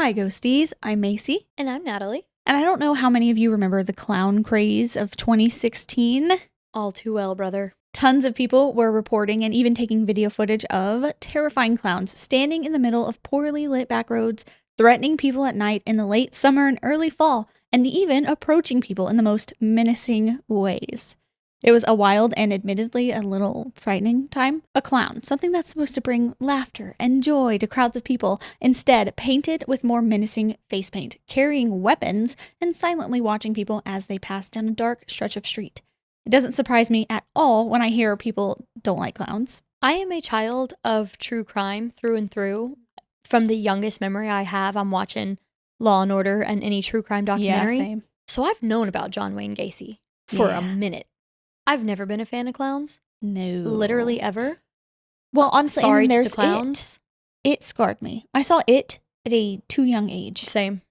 Hi, Ghosties. I'm Macy. And I'm Natalie. And I don't know how many of you remember the clown craze of 2016. All too well, brother. Tons of people were reporting and even taking video footage of terrifying clowns standing in the middle of poorly lit back roads, threatening people at night in the late summer and early fall, and even approaching people in the most menacing ways. It was a wild and admittedly a little frightening time. A clown, something that's supposed to bring laughter and joy to crowds of people, instead painted with more menacing face paint, carrying weapons, and silently watching people as they passed down a dark stretch of street. It doesn't surprise me at all when I hear people don't like clowns. I am a child of true crime through and through. From the youngest memory I have, I'm watching Law and Order and any true crime documentary. Yeah, same. So I've known about John Wayne Gacy for a minute. I've never been a fan of clowns. No. Literally ever. Well, honestly, sorry and to there's the clowns. It scarred me. I saw it at a too young age. Same.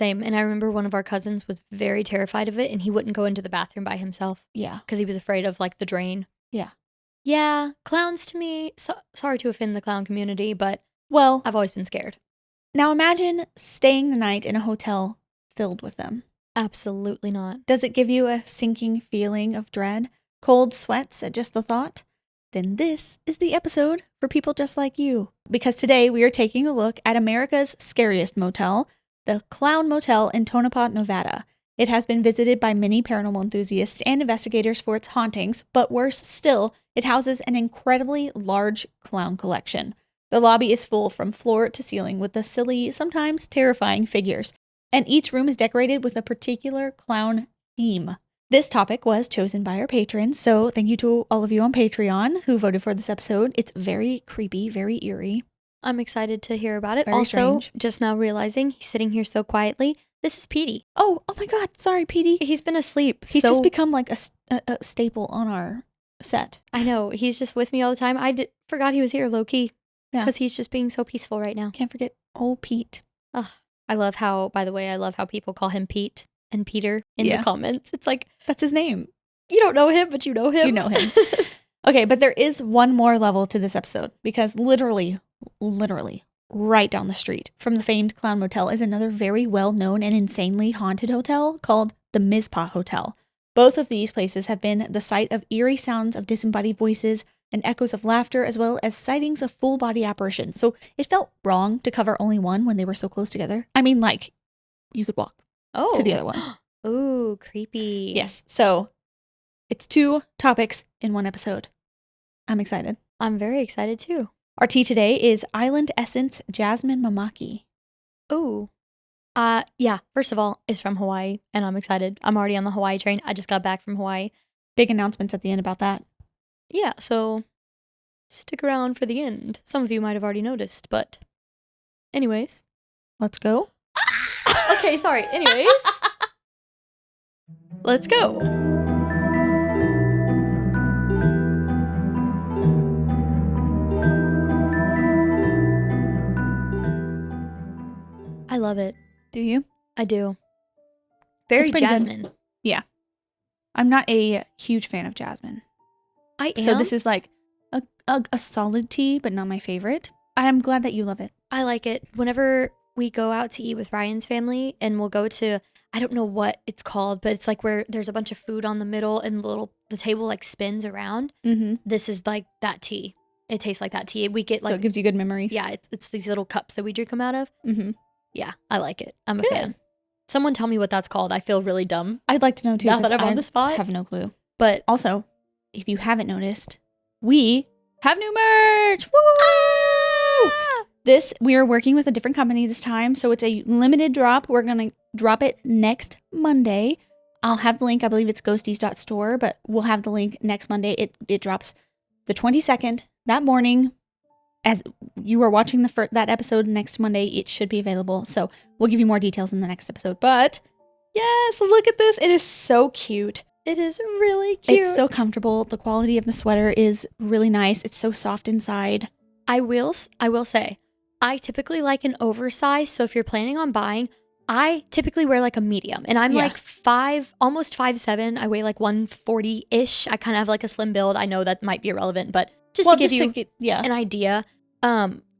And I remember one of our cousins was very terrified of it, and he wouldn't go into the bathroom by himself. Yeah. Because he was afraid of, like, the drain. Yeah. Yeah, clowns to me, sorry to offend the clown community, but well, I've always been scared. Now imagine staying the night in a hotel filled with them. Absolutely not. Does it give you a sinking feeling of dread? Cold sweats at just the thought? Then this is the episode for people just like you. Because today we are taking a look at America's scariest motel, the Clown Motel in Tonopah, Nevada. It has been visited by many paranormal enthusiasts and investigators for its hauntings, but worse still, it houses an incredibly large clown collection. The lobby is full from floor to ceiling with the silly, sometimes terrifying figures, and each room is decorated with a particular clown theme. This topic was chosen by our patrons, so thank you to all of you on Patreon who voted for this episode. It's very creepy, very eerie. I'm excited to hear about it. Very also, strange. just now realizing he's sitting here so quietly. This is Petey. Oh my God. Sorry, Petey. He's been asleep. He's just become like a staple on our set. I know. He's just with me all the time. Forgot he was here low-key. Yeah. Because he's just being so peaceful right now. Can't forget old Pete. Ugh. I love how people call him Pete and Peter in the comments. It's like, that's his name. You don't know him, but you know him. You know him. Okay, but there is one more level to this episode because literally right down the street from the famed Clown Motel is another very well-known and insanely haunted hotel called the Mizpah Hotel. Both of these places have been the site of eerie sounds of disembodied voices and echoes of laughter, as well as sightings of full-body apparitions. So it felt wrong to cover only one when they were so close together. I mean, like, you could walk to the other one. Ooh, creepy. Yes. So it's 2 topics in one episode. I'm excited. I'm very excited too. Our tea today is Island Essence Jasmine Mamaki. Ooh. Yeah. First of all, it's from Hawaii, and I'm excited. I'm already on the Hawaii train. I just got back from Hawaii. Big announcements at the end about that. Yeah, so stick around for the end. Some of you might have already noticed, but anyways. Let's go. Okay, sorry. Anyways. Let's go. I love it. Do you? I do. Very Jasmine. Good. Yeah. I'm not a huge fan of Jasmine. I am. So this is like a solid tea, but not my favorite. I'm glad that you love it. I like it. Whenever we go out to eat with Ryan's family and we'll go to, I don't know what it's called, but it's like where there's a bunch of food on the middle and the table like spins around. Mm-hmm. This is like that tea. It tastes like that tea. We get like, so it gives you good memories. Yeah, it's these little cups that we drink them out of. Mm-hmm. Yeah, I like it. I'm a fan. Someone tell me what that's called. I feel really dumb. I'd like to know too. Now that I'm on the spot. I have no clue. But also, if you haven't noticed, we have new merch. Woo! We are working with a different company this time, so it's a limited drop. We're going to drop it next Monday. I'll have the link. I believe it's ghosties.store, but we'll have the link next Monday. It drops the 22nd that morning. As you are watching that episode next Monday, it should be available. So we'll give you more details in the next episode. But yes, look at this. It is so cute. It is really cute. It's so comfortable. The quality of the sweater is really nice. It's so soft inside. I will say, I typically like an oversized. So if you're planning on buying, I typically wear like a medium. And I'm like almost 5'7". I weigh like 140-ish. I kind of have like a slim build. I know that might be irrelevant, but to give you an idea,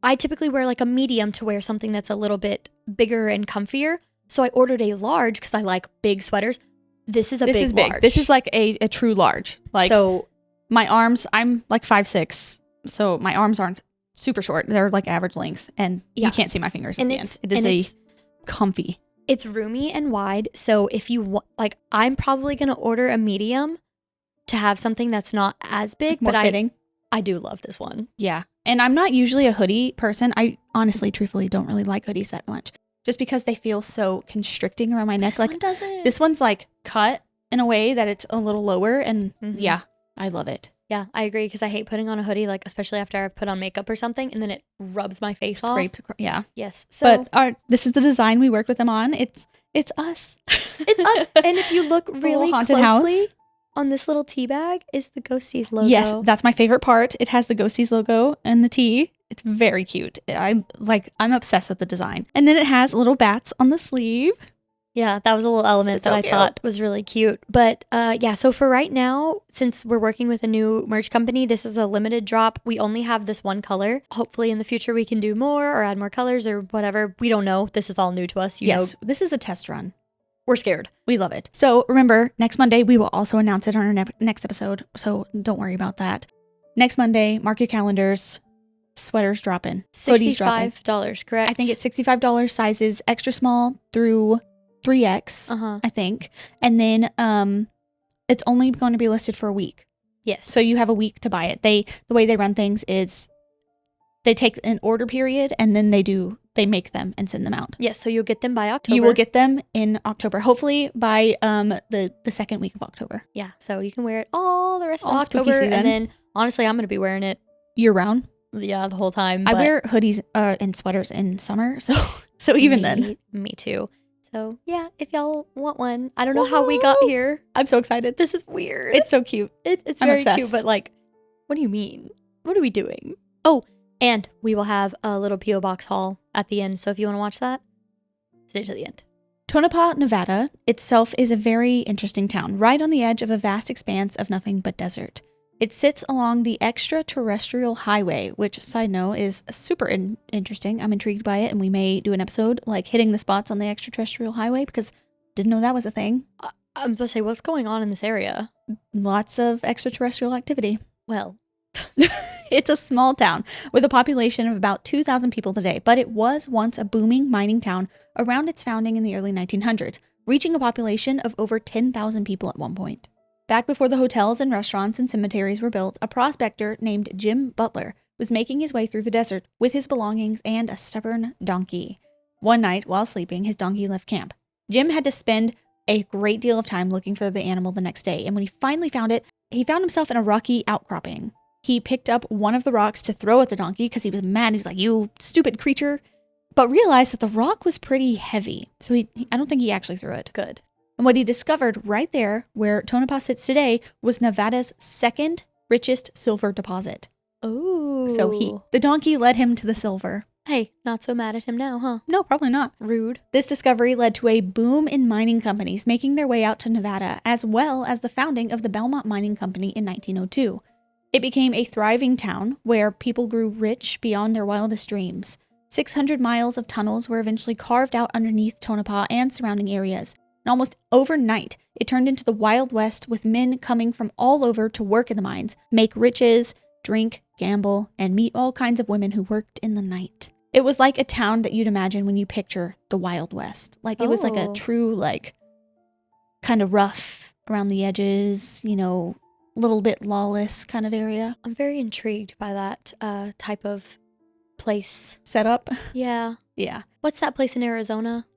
I typically wear like a medium to wear something that's a little bit bigger and comfier. So I ordered a large because I like big sweaters. This is big large. This is like a true large. Like, so my arms, I'm like 5'6", so my arms aren't super short. They're like average length, and you can't see my fingers at the end. It is comfy. It's roomy and wide. So if you like, I'm probably going to order a medium to have something that's not as big, More fitting. I do love this one. Yeah. And I'm not usually a hoodie person. I honestly, truthfully don't really like hoodies that much, just because they feel so constricting around my neck. This like one doesn't. This one's like cut in a way that it's a little lower, and yeah, I love it. Yeah, I agree, because I hate putting on a hoodie, like especially after I've put on makeup or something, and then it rubs my face off. Yeah. Yes. So, but this is the design we worked with them on. It's us. It's us. And if you look really haunted closely house on this little tea bag is the Ghosties logo. Yes, that's my favorite part. It has the Ghosties logo and the tea. It's very cute. I'm obsessed with the design. And then it has little bats on the sleeve. Yeah, that was a little element that I thought was really cute. But so for right now, since we're working with a new merch company, this is a limited drop. We only have this one color. Hopefully in the future we can do more or add more colors or whatever. We don't know. This is all new to us. You know, this is a test run. We're scared. We love it. So remember, next Monday, we will also announce it on our next episode. So don't worry about that. Next Monday, mark your calendars. Sweaters dropping. Hoodies dropping. $65, correct? I think it's $65 sizes, extra small through 3X, I think. And then it's only going to be listed for a week. Yes. So you have a week to buy it. The way they run things is they take an order period and then they make them and send them out. Yes, so you'll get them by October. You will get them in October, hopefully by the second week of October. Yeah, so you can wear it all the rest of October. And then, honestly, I'm going to be wearing it year-round. Yeah, the whole time. I wear hoodies and sweaters in summer, so even then. Me too. So, yeah, if y'all want one. I don't know how we got here. I'm so excited. This is weird. It's so cute. It's very cute, but like, what do you mean? What are we doing? Oh, and we will have a little P.O. Box haul at the end, so if you want to watch that, stay to the end. Tonopah, Nevada itself is a very interesting town, right on the edge of a vast expanse of nothing but desert. It sits along the extraterrestrial highway, which, side note, is super interesting. I'm intrigued by it, and we may do an episode like hitting the spots on the extraterrestrial highway, because didn't know that was a thing. I'm supposed to say, what's going on in this area? Lots of extraterrestrial activity. Well, it's a small town with a population of about 2,000 people today, but it was once a booming mining town around its founding in the early 1900s, reaching a population of over 10,000 people at one point. Back before the hotels and restaurants and cemeteries were built, a prospector named Jim Butler was making his way through the desert with his belongings and a stubborn donkey. One night, while sleeping, his donkey left camp. Jim had to spend a great deal of time looking for the animal the next day, and when he finally found it, he found himself in a rocky outcropping. He picked up one of the rocks to throw at the donkey because he was mad. He was like, "You stupid creature," but realized that the rock was pretty heavy, so I don't think he actually threw it. Good. And what he discovered right there, where Tonopah sits today, was Nevada's second richest silver deposit. Oh. So the donkey led him to the silver. Hey, not so mad at him now, huh? No, probably not. Rude. This discovery led to a boom in mining companies making their way out to Nevada, as well as the founding of the Belmont Mining Company in 1902. It became a thriving town where people grew rich beyond their wildest dreams. 600 miles of tunnels were eventually carved out underneath Tonopah and surrounding areas. And almost overnight, it turned into the Wild West, with men coming from all over to work in the mines, make riches, drink, gamble, and meet all kinds of women who worked in the night. It was like a town that you'd imagine when you picture the Wild West. Like, it was like a true, like, kind of rough around the edges, you know, a little bit lawless kind of area. I'm very intrigued by that type of place. Setup? Yeah. Yeah. What's that place in Arizona?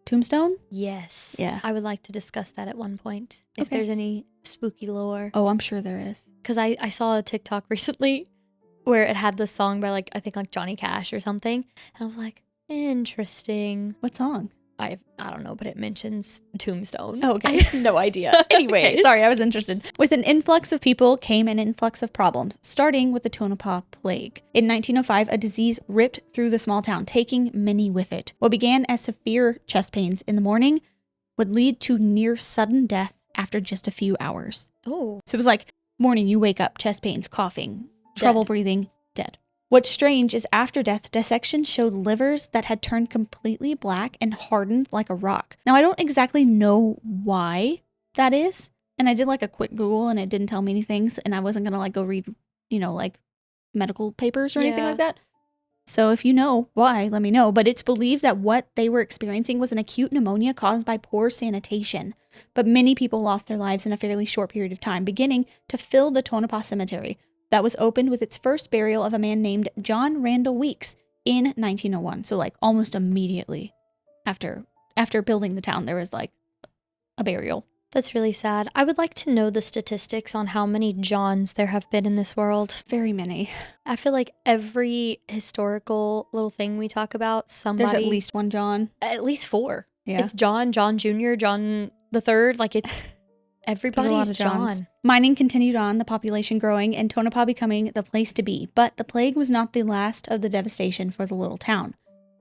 Tombstone? Yes. Yeah. I would like to discuss that at one point. If there's any spooky lore. Oh, I'm sure there is. Because I saw a TikTok recently where it had this song by I think Johnny Cash or something. And I was like, interesting. What song? I don't know, but it mentions Tombstone. Oh, okay. I have no idea. Anyways. Okay, sorry, I was interested. With an influx of people came an influx of problems, starting with the Tonopah Plague. In 1905, a disease ripped through the small town, taking many with it. What began as severe chest pains in the morning would lead to near sudden death after just a few hours. Oh. So it was like, morning, you wake up, chest pains, coughing, trouble breathing, dead. What's strange is after death, dissections showed livers that had turned completely black and hardened like a rock. Now, I don't exactly know why that is. And I did like a quick Google and it didn't tell me any things. And I wasn't going to like go read, like medical papers or anything like that. So if you know why, let me know. But it's believed that what they were experiencing was an acute pneumonia caused by poor sanitation. But many people lost their lives in a fairly short period of time, beginning to fill the Tonopah Cemetery that was opened with its first burial of a man named John Randall Weeks in 1901. So like almost immediately after building the town, there was like a burial. That's really sad. I would like to know the statistics on how many Johns there have been in this world. Very many. I feel like every historical little thing we talk about, somebody... There's at least one John. At least 4. Yeah. It's John Jr., John the Third. Like it's... Everybody's John. Mining continued on, the population growing, and Tonopah becoming the place to be. But the plague was not the last of the devastation for the little town.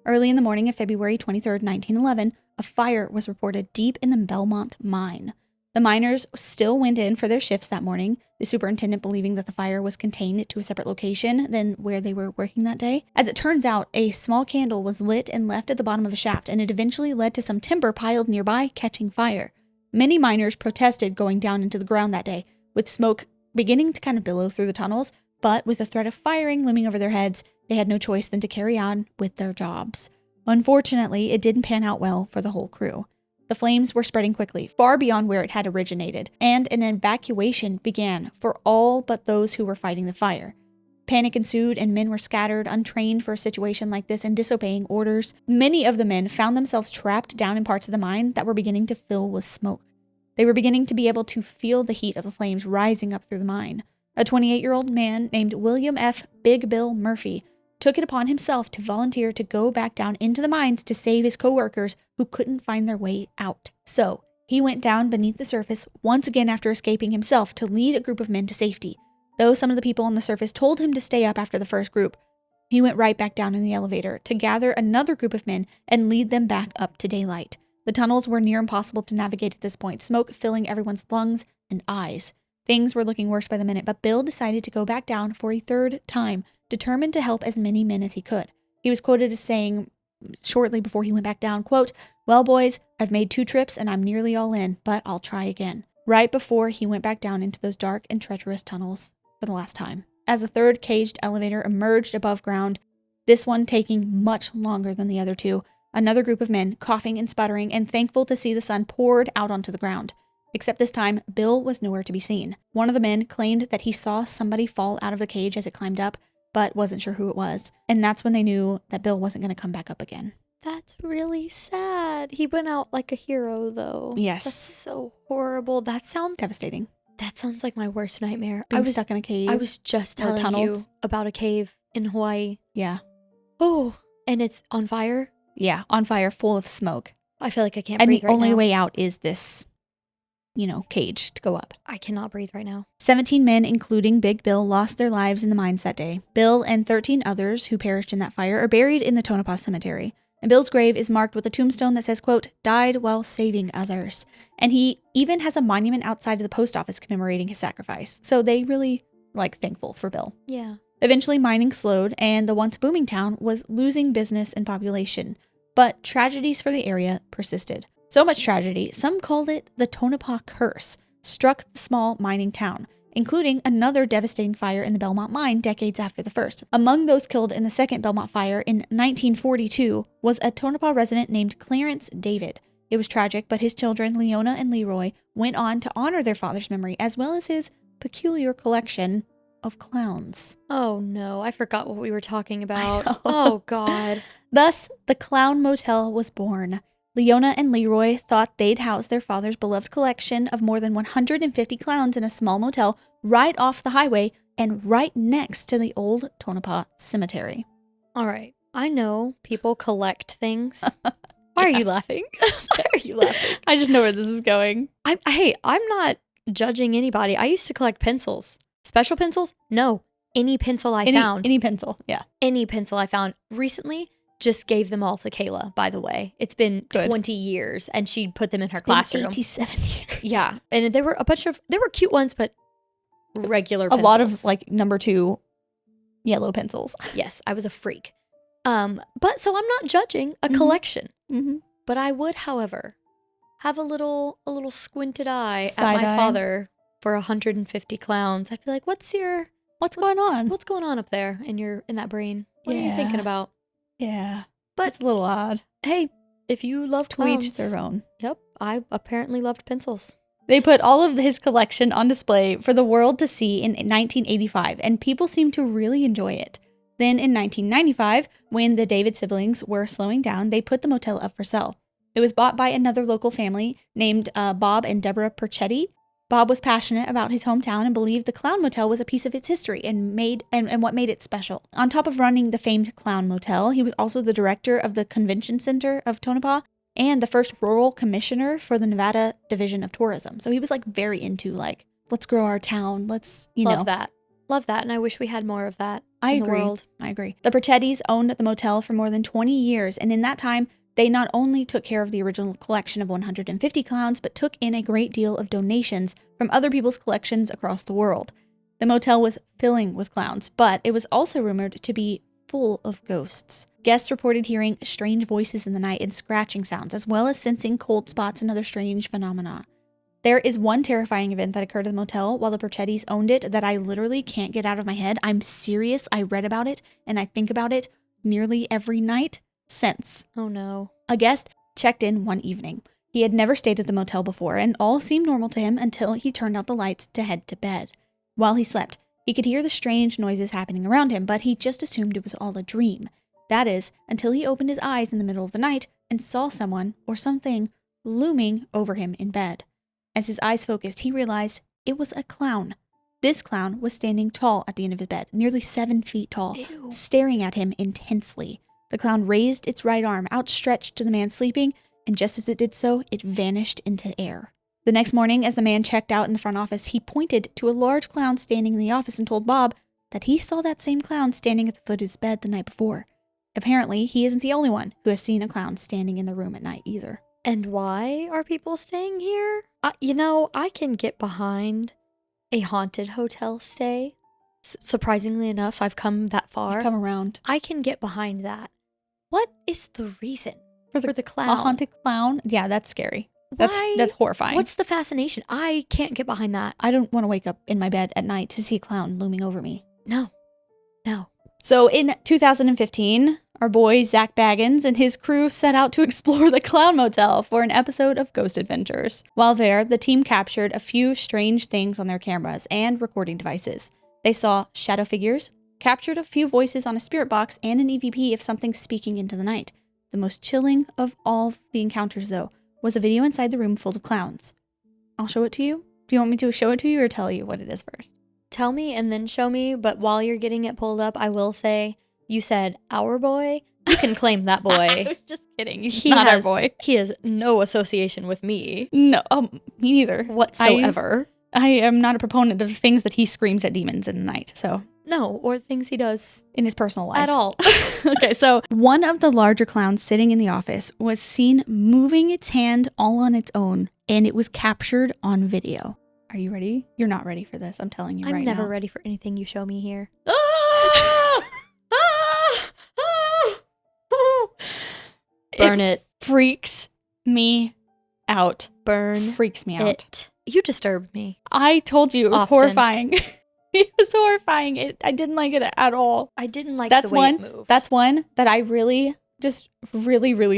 Early in the morning of February 23rd, 1911, a fire was reported deep in the Belmont mine. The miners still went in for their shifts that morning, the superintendent believing that the fire was contained to a separate location than where they were working that day. As it turns out, a small candle was lit and left at the bottom of a shaft, and it eventually led to some timber piled nearby catching fire. Many miners protested going down into the ground that day, with smoke beginning to kind of billow through the tunnels, but with the threat of firing looming over their heads, they had no choice than to carry on with their jobs. Unfortunately, it didn't pan out well for the whole crew. The flames were spreading quickly, far beyond where it had originated, and an evacuation began for all but those who were fighting the fire. Panic ensued, and men were scattered, untrained for a situation like this and disobeying orders. Many of the men found themselves trapped down in parts of the mine that were beginning to fill with smoke. They were beginning to be able to feel the heat of the flames rising up through the mine. A 28-year-old man named William F. Big Bill Murphy took it upon himself to volunteer to go back down into the mines to save his co-workers who couldn't find their way out. So he went down beneath the surface once again after escaping himself to lead a group of men to safety. Though some of the people on the surface told him to stay up after the first group, he went right back down in the elevator to gather another group of men and lead them back up to daylight. The tunnels were near impossible to navigate at this point, smoke filling everyone's lungs and eyes. Things were looking worse by the minute, but Bill decided to go back down for a third time, determined to help as many men as he could. He was quoted as saying shortly before he went back down, quote, "Well, boys, I've made 2 trips and I'm nearly all in, but I'll try again." Right before he went back down into those dark and treacherous tunnels for the last time. As the third caged elevator emerged above ground, this one taking much longer than the other 2, another group of men, coughing and sputtering and thankful to see the sun, poured out onto the ground. Except this time, Bill was nowhere to be seen. One of the men claimed that he saw somebody fall out of the cage as it climbed up, but wasn't sure who it was. And that's when they knew that Bill wasn't going to come back up again. That's really sad. He went out like a hero, though. Yes. That's so horrible. That sounds devastating. That sounds like my worst nightmare. Being stuck in a cave. I was just telling you about a cave in Hawaii. Yeah. Oh, and it's on fire? Yeah, on fire, full of smoke. I feel like I can't breathe right now. And the only way out is this, cage to go up. I cannot breathe right now. 17 men, including Big Bill, lost their lives in the mines that day. Bill and 13 others who perished in that fire are buried in the Tonopah Cemetery. And Bill's grave is marked with a tombstone that says, quote, "Died while saving others." And he even has a monument outside of the post office commemorating his sacrifice. So they really, thankful for Bill. Yeah. Eventually, mining slowed, and the once booming town was losing business and population. But tragedies for the area persisted. So much tragedy, some called it the Tonopah Curse, struck the small mining town, including another devastating fire in the Belmont mine decades after the first. Among those killed in the second Belmont fire in 1942 was a Tonopah resident named Clarence David. It was tragic, but his children, Leona and Leroy, went on to honor their father's memory as well as his peculiar collection of clowns. Oh no, I forgot what we were talking about. Oh God. Thus, the Clown Motel was born. Leona and Leroy thought they'd house their father's beloved collection of more than 150 clowns in a small motel right off the highway and right next to the old Tonopah Cemetery. All right. I know people collect things. Why are you laughing? Why are you laughing? I just know where this is going. Hey, I'm not judging anybody. I used to collect pencils. Special pencils? No. Any pencil I found. Any pencil, yeah. Any pencil I found. Recently, just gave them all to Kayla, by the way. It's been 20 years, and she put them in her classroom. 87 years. Yeah, and there were there were cute ones, but regular pencils. A lot of, number 2, yellow pencils. Yes, I was a freak. But so I'm not judging a Mhm. collection. Mm-hmm. But I would, however, have a little squinted eye at Side my eye. father for 150 clowns. I'd be like, what's going on? what's going on up there in that brain? What are you thinking Yeah. about? Yeah. But It's a little odd. hey, if you love To each clowns, their own. Yep, I apparently loved pencils. They put all of his collection on display for the world to see in 1985, and people seemed to really enjoy it. Then in 1995, when the David siblings were slowing down, they put the motel up for sale. It was bought by another local family named Bob and Deborah Perchetti. Bob was passionate about his hometown and believed the Clown Motel was a piece of its history and what made it special. On top of running the famed Clown Motel, he was also the director of the Convention Center of Tonopah and the first rural commissioner for the Nevada Division of Tourism. So he was like very into like, let's grow our town. Let's, Love that. Love that. And I wish we had more of that I in agree. the world. I agree. The Perchettis owned the motel for more than 20 years. And in that time, they not only took care of the original collection of 150 clowns, but took in a great deal of donations from other people's collections across the world. The motel was filling with clowns, but it was also rumored to be full of ghosts. Guests reported hearing strange voices in the night and scratching sounds, as well as sensing cold spots and other strange phenomena. There is one terrifying event that occurred at the motel while the Perchettis owned it that I literally can't get out of my head. I'm serious. I read about it and I think about it nearly every night since. Oh no. A guest checked in one evening. He had never stayed at the motel before, and all seemed normal to him until he turned out the lights to head to bed. While he slept, he could hear the strange noises happening around him, but he just assumed it was all a dream. That is, until he opened his eyes in the middle of the night and saw someone or something looming over him in bed. As his eyes focused, he realized it was a clown. This clown was standing tall at the end of his bed, nearly 7 feet tall, Ew. staring at him intensely. The clown raised its right arm, outstretched to the man sleeping, and just as it did so, it vanished into air. The next morning, as the man checked out in the front office, he pointed to a large clown standing in the office and told Bob that he saw that same clown standing at the foot of his bed the night before. Apparently, he isn't the only one who has seen a clown standing in the room at night either. And why are people staying here? I can get behind a haunted hotel stay. Surprisingly enough, I've come that far. You come around. I can get behind that. What is the reason for the clown? A haunted clown? Yeah, that's scary. Why? That's horrifying. What's the fascination? I can't get behind that. I don't want to wake up in my bed at night to see a clown looming over me. No. So in 2015, our boy Zach Baggins and his crew set out to explore the Clown Motel for an episode of Ghost Adventures. While there, the team captured a few strange things on their cameras and recording devices. They saw shadow figures, captured a few voices on a spirit box, and an EVP of something speaking into the night. The most chilling of all the encounters, though, was a video inside the room full of clowns. I'll show it to you. Do you want me to show it to you or tell you what it is first? Tell me and then show me, but while you're getting it pulled up, I will say, you said our boy. You can claim that boy. I was just kidding. He's not our boy. He has no association with me. No, me neither. Whatsoever. I am not a proponent of the things that he screams at demons in the night, so. No, or things he does in his personal life. at all. Okay, so one of the larger clowns sitting in the office was seen moving its hand all on its own, and it was captured on video. Are you ready? You're not ready for this. I'm telling you right now. I'm never ready for anything you show me here. Burn it. Freaks me out. Burn Freaks me out. it. You disturbed me. I told you it was Often. horrifying. It was horrifying. I didn't like it at all. I didn't like That's the way one. it moved. That's one that I really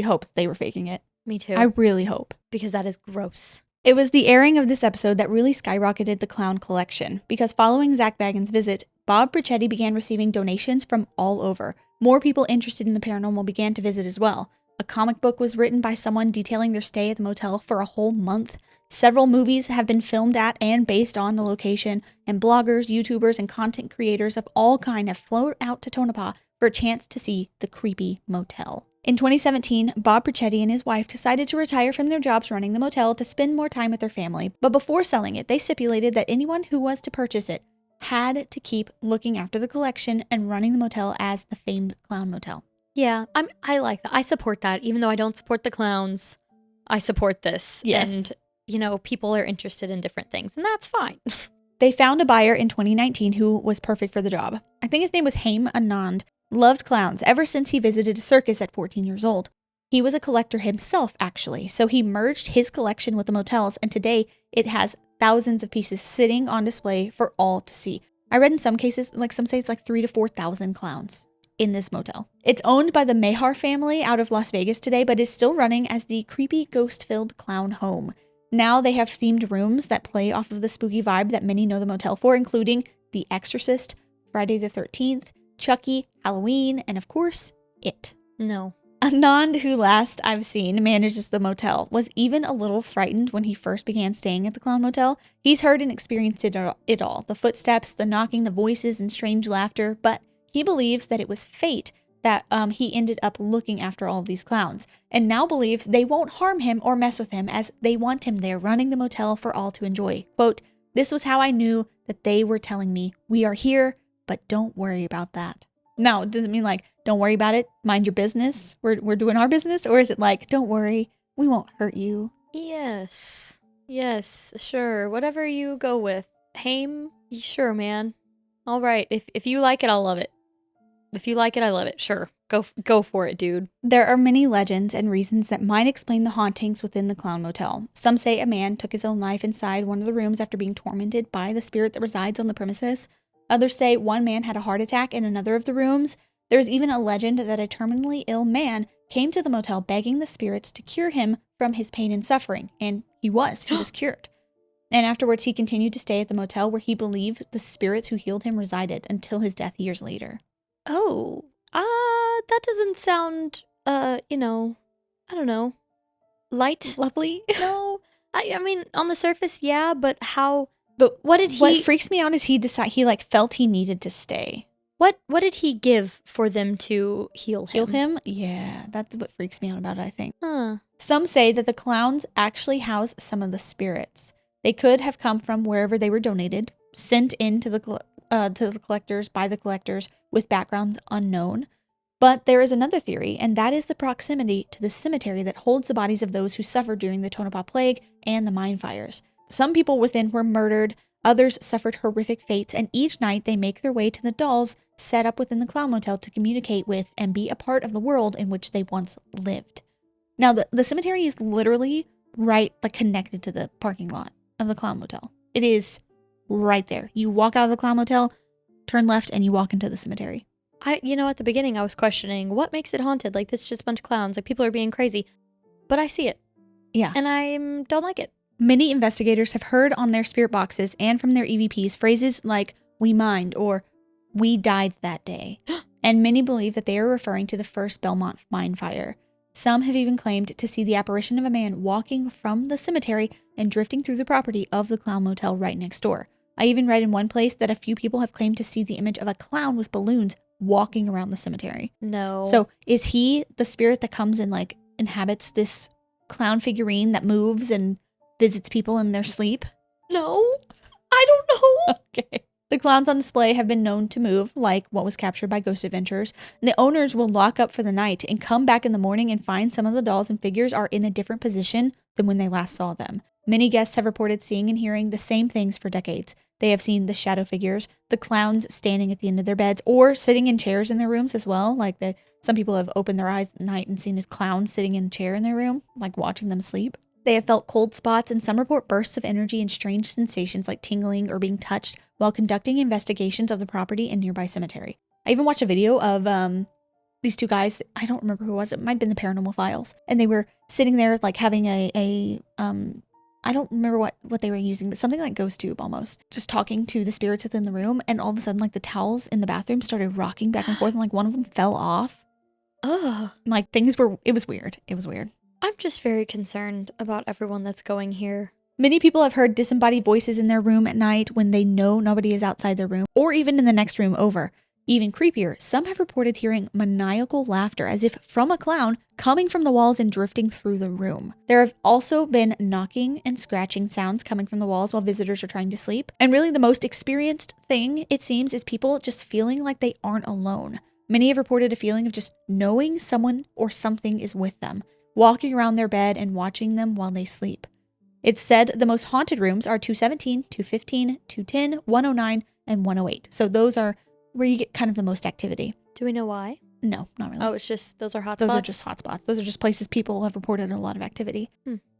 hope they were faking it. Me too. I really hope. Because that is gross. It was the airing of this episode that really skyrocketed the clown collection, because following Zach Baggins' visit, Bob Perchetti began receiving donations from all over. More people interested in the paranormal began to visit as well. A comic book was written by someone detailing their stay at the motel for a whole month. Several movies have been filmed at and based on the location, and bloggers, YouTubers, and content creators of all kind have flown out to Tonopah for a chance to see the creepy motel. In 2017, Bob Perchetti and his wife decided to retire from their jobs running the motel to spend more time with their family, but before selling it, they stipulated that anyone who was to purchase it had to keep looking after the collection and running the motel as the famed Clown Motel. Yeah, I like that. I support that. Even though I don't support the clowns, I support this. Yes. And, people are interested in different things, and that's fine. They found a buyer in 2019 who was perfect for the job. I think his name was Haim Anand. Loved clowns ever since he visited a circus at 14 years old. He was a collector himself, actually, so he merged his collection with the motel's, and today it has thousands of pieces sitting on display for all to see. I read in some cases, like some say it's like 3,000 to 4,000 clowns in this motel. It's owned by the Mahar family out of Las Vegas today, but is still running as the creepy ghost-filled clown home. Now they have themed rooms that play off of the spooky vibe that many know the motel for, including The Exorcist, Friday the 13th, Chucky, Halloween, and of course, It. No. Anand, who last I've seen manages the motel, was even a little frightened when he first began staying at the Clown Motel. He's heard and experienced it all. The footsteps, the knocking, the voices, and strange laughter, but he believes that it was fate that he ended up looking after all of these clowns, and now believes they won't harm him or mess with him as they want him there running the motel for all to enjoy. Quote, "This was how I knew that they were telling me, we are here, but don't worry about that." Now, does it mean like, don't worry about it, mind your business, we're doing our business? Or is it like, don't worry, we won't hurt you? Yes, sure, whatever you go with. Haim, sure, man. All right, if you like it, I'll love it. If you like it, I love it. Sure, go for it, dude. There are many legends and reasons that might explain the hauntings within the Clown Motel. Some say a man took his own life inside one of the rooms after being tormented by the spirit that resides on the premises. Others say one man had a heart attack in another of the rooms. There's even a legend that a terminally ill man came to the motel begging the spirits to cure him from his pain and suffering, and he was cured. And afterwards, he continued to stay at the motel where he believed the spirits who healed him resided until his death years later. Oh, that doesn't sound, I don't know, light? Lovely? No, I mean, on the surface, yeah, but how, What freaks me out is he felt he needed to stay. What did he give for them to heal him? Yeah, that's what freaks me out about it, I think. Huh. Some say that the clowns actually house some of the spirits. They could have come from wherever they were donated, sent in to the collectors by the collectors with backgrounds unknown. But there is another theory, and that is the proximity to the cemetery that holds the bodies of those who suffered during the Tonopah plague and the mine fires. Some people within were murdered, others suffered horrific fates, and each night they make their way to the dolls set up within the Clown Motel to communicate with and be a part of the world in which they once lived. Now, the cemetery is literally connected to the parking lot of the Clown Motel. It is right there. You walk out of the Clown Motel, turn left, and you walk into the cemetery. At the beginning, I was questioning what makes it haunted. Like, this is just a bunch of clowns. Like, people are being crazy. But I see it. Yeah. And I don't like it. Many investigators have heard on their spirit boxes and from their EVPs phrases like, "we mined," or "we died that day." And many believe that they are referring to the first Belmont mine fire. Some have even claimed to see the apparition of a man walking from the cemetery and drifting through the property of the Clown Motel right next door. I even read in one place that a few people have claimed to see the image of a clown with balloons walking around the cemetery. No. So is he the spirit that comes and inhabits this clown figurine that moves and visits people in their sleep? No, I don't know. Okay. The clowns on display have been known to move, like what was captured by Ghost Adventures. The owners will lock up for the night and come back in the morning and find some of the dolls and figures are in a different position than when they last saw them. Many guests have reported seeing and hearing the same things for decades. They have seen the shadow figures, the clowns standing at the end of their beds, or sitting in chairs in their rooms as well. Some people have opened their eyes at night and seen a clown sitting in a chair in their room, watching them sleep. They have felt cold spots, and some report bursts of energy and strange sensations like tingling or being touched while conducting investigations of the property and nearby cemetery. I even watched a video of these two guys. I don't remember who it was. It might have been the Paranormal Files. And they were sitting there having I don't remember what they were using, but something like ghost tube almost. Just talking to the spirits within the room, and all of a sudden the towels in the bathroom started rocking back and forth, and one of them fell off. Ugh. It was weird. It was weird. I'm just very concerned about everyone that's going here. Many people have heard disembodied voices in their room at night when they know nobody is outside their room, or even in the next room over. Even creepier, some have reported hearing maniacal laughter as if from a clown coming from the walls and drifting through the room. There have also been knocking and scratching sounds coming from the walls while visitors are trying to sleep. And really the most experienced thing, it seems, is people just feeling like they aren't alone. Many have reported a feeling of just knowing someone or something is with them, walking around their bed and watching them while they sleep. It's said the most haunted rooms are 217, 215, 210, 109, and 108. So those are where you get kind of the most activity. Do we know why? No, not really. Oh, it's just, those are hotspots? Those are just hotspots. Those are just places people have reported a lot of activity.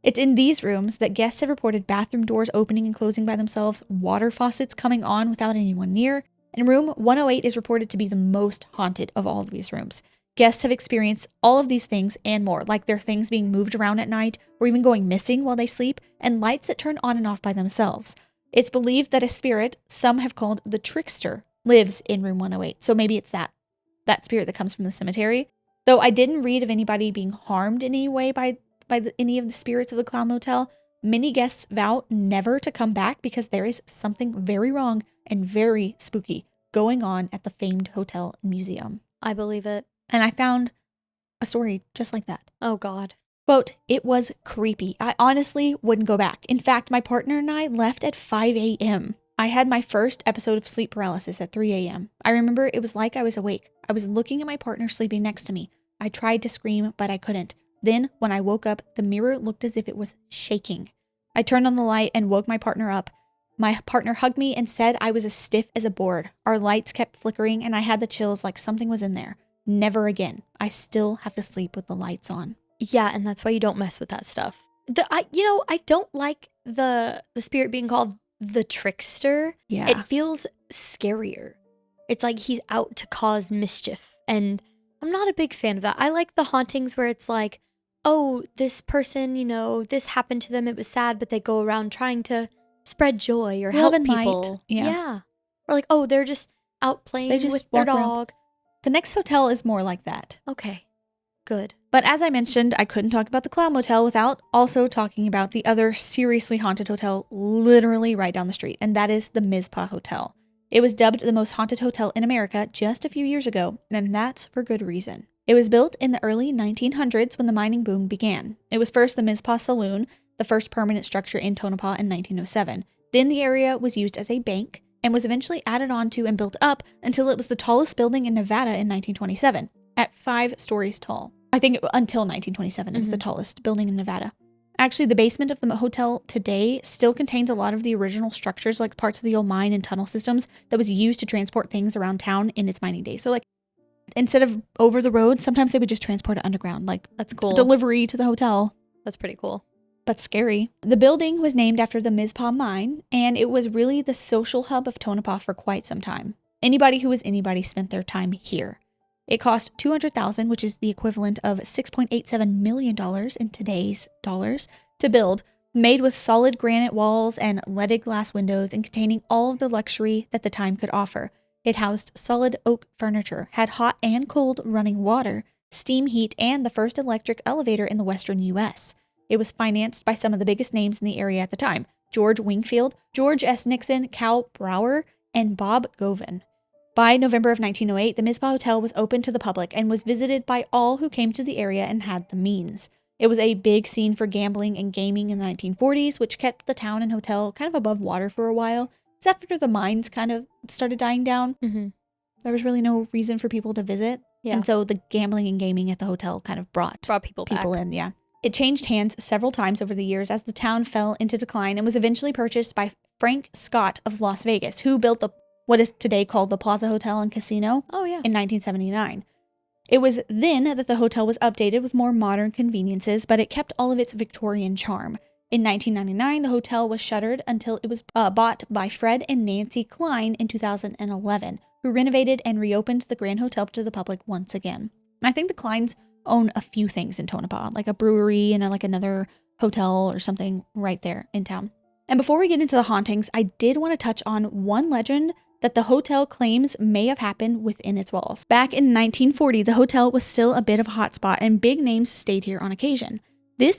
It's in these rooms that guests have reported bathroom doors opening and closing by themselves, water faucets coming on without anyone near, and room 108 is reported to be the most haunted of all of these rooms. Guests have experienced all of these things and more, like their things being moved around at night or even going missing while they sleep, and lights that turn on and off by themselves. It's believed that a spirit, some have called the trickster, lives in room 108. So maybe it's that spirit that comes from the cemetery. Though I didn't read of anybody being harmed in any way by any of the spirits of the Clown Motel, many guests vow never to come back because there is something very wrong and very spooky going on at the famed hotel and museum. I believe it. And I found a story just like that. Oh, God. Quote, "It was creepy. I honestly wouldn't go back. In fact, my partner and I left at 5 a.m. I had my first episode of sleep paralysis at 3 a.m. I remember it was like I was awake. I was looking at my partner sleeping next to me. I tried to scream, but I couldn't. Then, when I woke up, the mirror looked as if it was shaking. I turned on the light and woke my partner up. My partner hugged me and said I was as stiff as a board. Our lights kept flickering and I had the chills like something was in there. Never again. I still have to sleep with the lights on." Yeah, and that's why you don't mess with that stuff. I don't like the spirit being called the trickster. Yeah. It feels scarier. It's like he's out to cause mischief. And I'm not a big fan of that. I like the hauntings where it's like, oh, this person, this happened to them. It was sad, but they go around trying to spread joy or help and people. light. Yeah. Or like, oh, they're just out playing with their dog. The next hotel is more like that. Okay, good. But as I mentioned, I couldn't talk about the Clown Motel without also talking about the other seriously haunted hotel literally right down the street, and that is the Mizpah Hotel. It was dubbed the most haunted hotel in America just a few years ago, and that's for good reason. It was built in the early 1900s when the mining boom began. It was first the Mizpah Saloon, the first permanent structure in Tonopah in 1907. Then the area was used as a bank and was eventually added on to and built up until it was the tallest building in Nevada in 1927, at 5 stories tall. I think until 1927, it was the tallest building in Nevada. Actually, the basement of the hotel today still contains a lot of the original structures, like parts of the old mine and tunnel systems that was used to transport things around town in its mining days. So like, instead of over the road, sometimes they would just transport it underground, like that's cool. Delivery to the hotel. That's pretty cool. But scary. The building was named after the Mizpah mine, and it was really the social hub of Tonopah for quite some time. Anybody who was anybody spent their time here. It cost $200,000, which is the equivalent of $6.87 million in today's dollars, to build, made with solid granite walls and leaded glass windows and containing all of the luxury that the time could offer. It housed solid oak furniture, had hot and cold running water, steam heat, and the first electric elevator in the western U.S. It was financed by some of the biggest names in the area at the time: George Wingfield, George S. Nixon, Cal Brower, and Bob Govan. By November of 1908, the Mizpah Hotel was open to the public and was visited by all who came to the area and had the means. It was a big scene for gambling and gaming in the 1940s, which kept the town and hotel kind of above water for a while. It's after the mines kind of started dying down. Mm-hmm. There was really no reason for people to visit. Yeah. And so the gambling and gaming at the hotel kind of brought people back. in, yeah. It changed hands several times over the years as the town fell into decline and was eventually purchased by Frank Scott of Las Vegas, who built what is today called the Plaza Hotel and Casino in 1979. It was then that the hotel was updated with more modern conveniences, but it kept all of its Victorian charm. In 1999, the hotel was shuttered until it was bought by Fred and Nancy Klein in 2011, who renovated and reopened the Grand Hotel to the public once again. And I think the Kleins own a few things in Tonopah, like a brewery and like another hotel or something right there in town. And before we get into the hauntings, I did want to touch on one legend that the hotel claims may have happened within its walls. Back in 1940, the hotel was still a bit of a hotspot and big names stayed here on occasion. This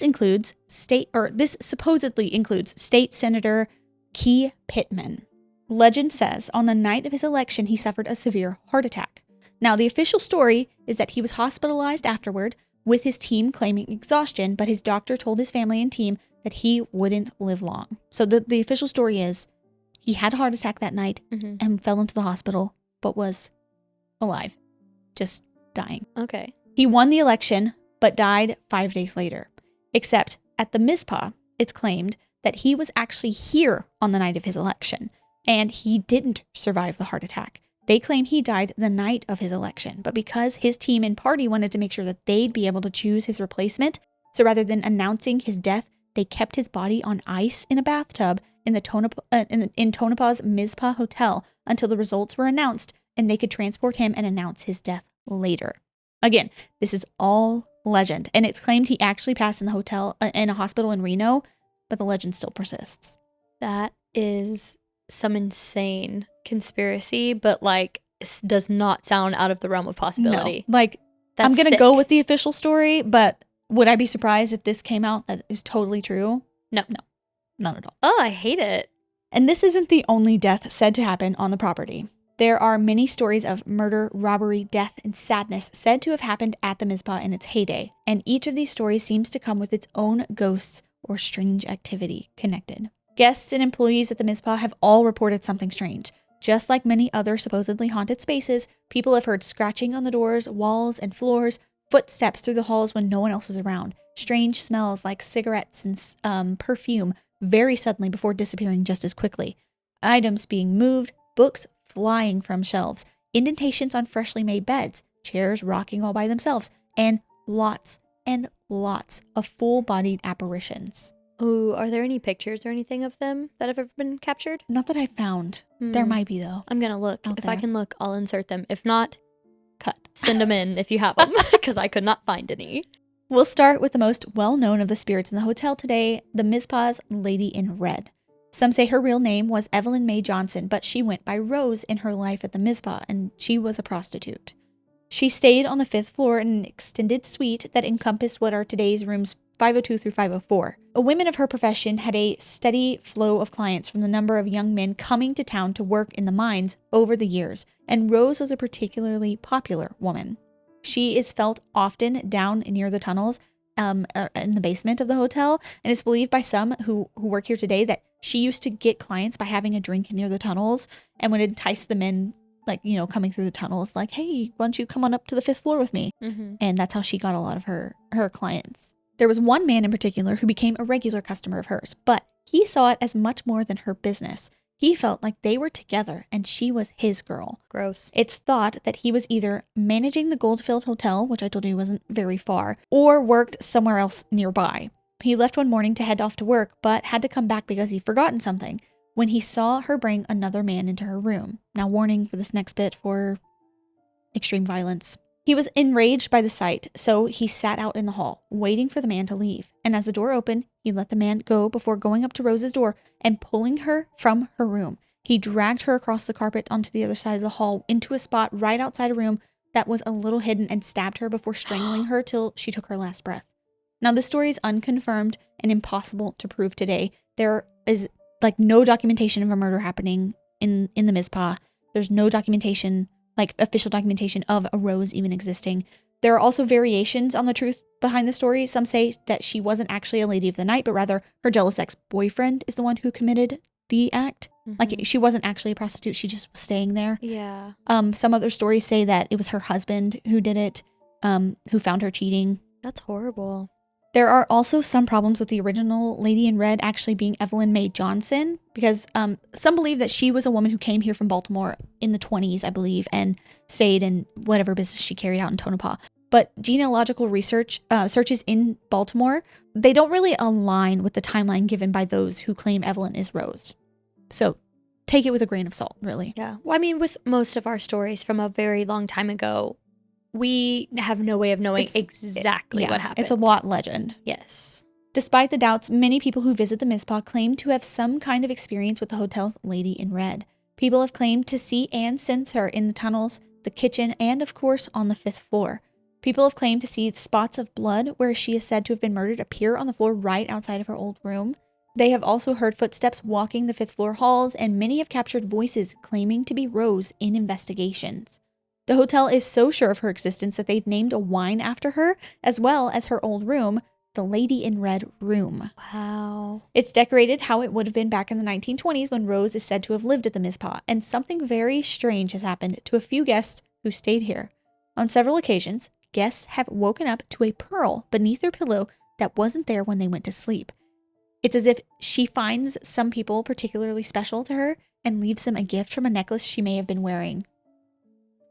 supposedly includes State Senator Key Pittman. Legend says on the night of his election, he suffered a severe heart attack. Now, the official story is that he was hospitalized afterward, with his team claiming exhaustion, but his doctor told his family and team that he wouldn't live long. So the official story is he had a heart attack that night and fell into the hospital, but was alive, just dying. Okay. He won the election, but died 5 days later. Except at the Mizpah, it's claimed that he was actually here on the night of his election, and he didn't survive the heart attack. They claim he died the night of his election, but because his team and party wanted to make sure that they'd be able to choose his replacement, so rather than announcing his death, they kept his body on ice in a bathtub in Tonopah's Mizpah Hotel until the results were announced and they could transport him and announce his death later. Again, this is all legend, and it's claimed he actually passed in the hotel in a hospital in Reno, but the legend still persists. That is some insane conspiracy, but like does not sound out of the realm of possibility. No, like That's I'm gonna sick. go with the official story, but would I be surprised if this came out that is totally true? No, none at all. Oh, I hate it. And this isn't the only death said to happen on the property. There are many stories of murder, robbery, death, and sadness said to have happened at the Mizpah in its heyday, and each of these stories seems to come with its own ghosts or strange activity connected. Guests and employees at the Mizpah have all reported something strange. Just like many other supposedly haunted spaces, people have heard scratching on the doors, walls, and floors, footsteps through the halls when no one else is around, strange smells like cigarettes and perfume very suddenly before disappearing just as quickly, items being moved, books flying from shelves, indentations on freshly made beds, chairs rocking all by themselves, and lots of full-bodied apparitions. Oh, are there any pictures or anything of them that have ever been captured? Not that I found. There might be, though. I'm gonna look. If I can look, I'll insert them. If not, cut. Send them in if you have them, because I could not find any. We'll start with the most well-known of the spirits in the hotel today, the Mizpah's Lady in Red. Some say her real name was Evelyn Mae Johnson, but she went by Rose in her life at the Mizpah, and she was a prostitute. She stayed on the 5th floor in an extended suite that encompassed what are today's rooms 502 through 504. Women of her profession had a steady flow of clients from the number of young men coming to town to work in the mines over the years, and Rose was a particularly popular woman. She is felt often down near the tunnels in the basement of the hotel, and it's believed by some who work here today that she used to get clients by having a drink near the tunnels and would entice them in, like, you know, coming through the tunnels, like, hey, why don't you come on up to the 5th floor with me? Mm-hmm. And that's how she got a lot of her clients. There was one man in particular who became a regular customer of hers, but he saw it as much more than her business. He felt like they were together and she was his girl. Gross. It's thought that he was either managing the Goldfield Hotel, which I told you wasn't very far, or worked somewhere else nearby. He left one morning to head off to work, but had to come back because he'd forgotten something when he saw her bring another man into her room. Now, warning for this next bit for extreme violence. He was enraged by the sight, so he sat out in the hall, waiting for the man to leave. And as the door opened, he let the man go before going up to Rose's door and pulling her from her room. He dragged her across the carpet onto the other side of the hall into a spot right outside a room that was a little hidden and stabbed her before strangling her till she took her last breath. Now, this story is unconfirmed and impossible to prove today. There is no documentation of a murder happening in the Mizpah. There's no documentation, official documentation of a Rose even existing. There are also variations on the truth behind the story. Some say that she wasn't actually a lady of the night, but rather her jealous ex-boyfriend is the one who committed the act. Mm-hmm. She wasn't actually a prostitute. She just was staying there. Yeah. Some other stories say that it was her husband who did it, who found her cheating. That's horrible. There are also some problems with the original Lady in Red actually being Evelyn Mae Johnson, because some believe that she was a woman who came here from Baltimore in the 1920s, I believe, and stayed in whatever business she carried out in Tonopah. But genealogical searches in Baltimore, they don't really align with the timeline given by those who claim Evelyn is Rose. So take it with a grain of salt, really. Yeah. Well, I mean, with most of our stories from a very long time ago, we have no way of knowing exactly what happened. It's a lot legend. Yes. Despite the doubts, many people who visit the Mizpah claim to have some kind of experience with the hotel's Lady in Red. People have claimed to see and sense her in the tunnels, the kitchen, and of course on the 5th floor. People have claimed to see spots of blood where she is said to have been murdered appear on the floor right outside of her old room. They have also heard footsteps walking the 5th floor halls, and many have captured voices claiming to be Rose in investigations. The hotel is so sure of her existence that they've named a wine after her, as well as her old room, the Lady in Red Room. Wow. It's decorated how it would have been back in the 1920s when Rose is said to have lived at the Mizpah, and something very strange has happened to a few guests who stayed here. On several occasions, guests have woken up to a pearl beneath their pillow that wasn't there when they went to sleep. It's as if she finds some people particularly special to her and leaves them a gift from a necklace she may have been wearing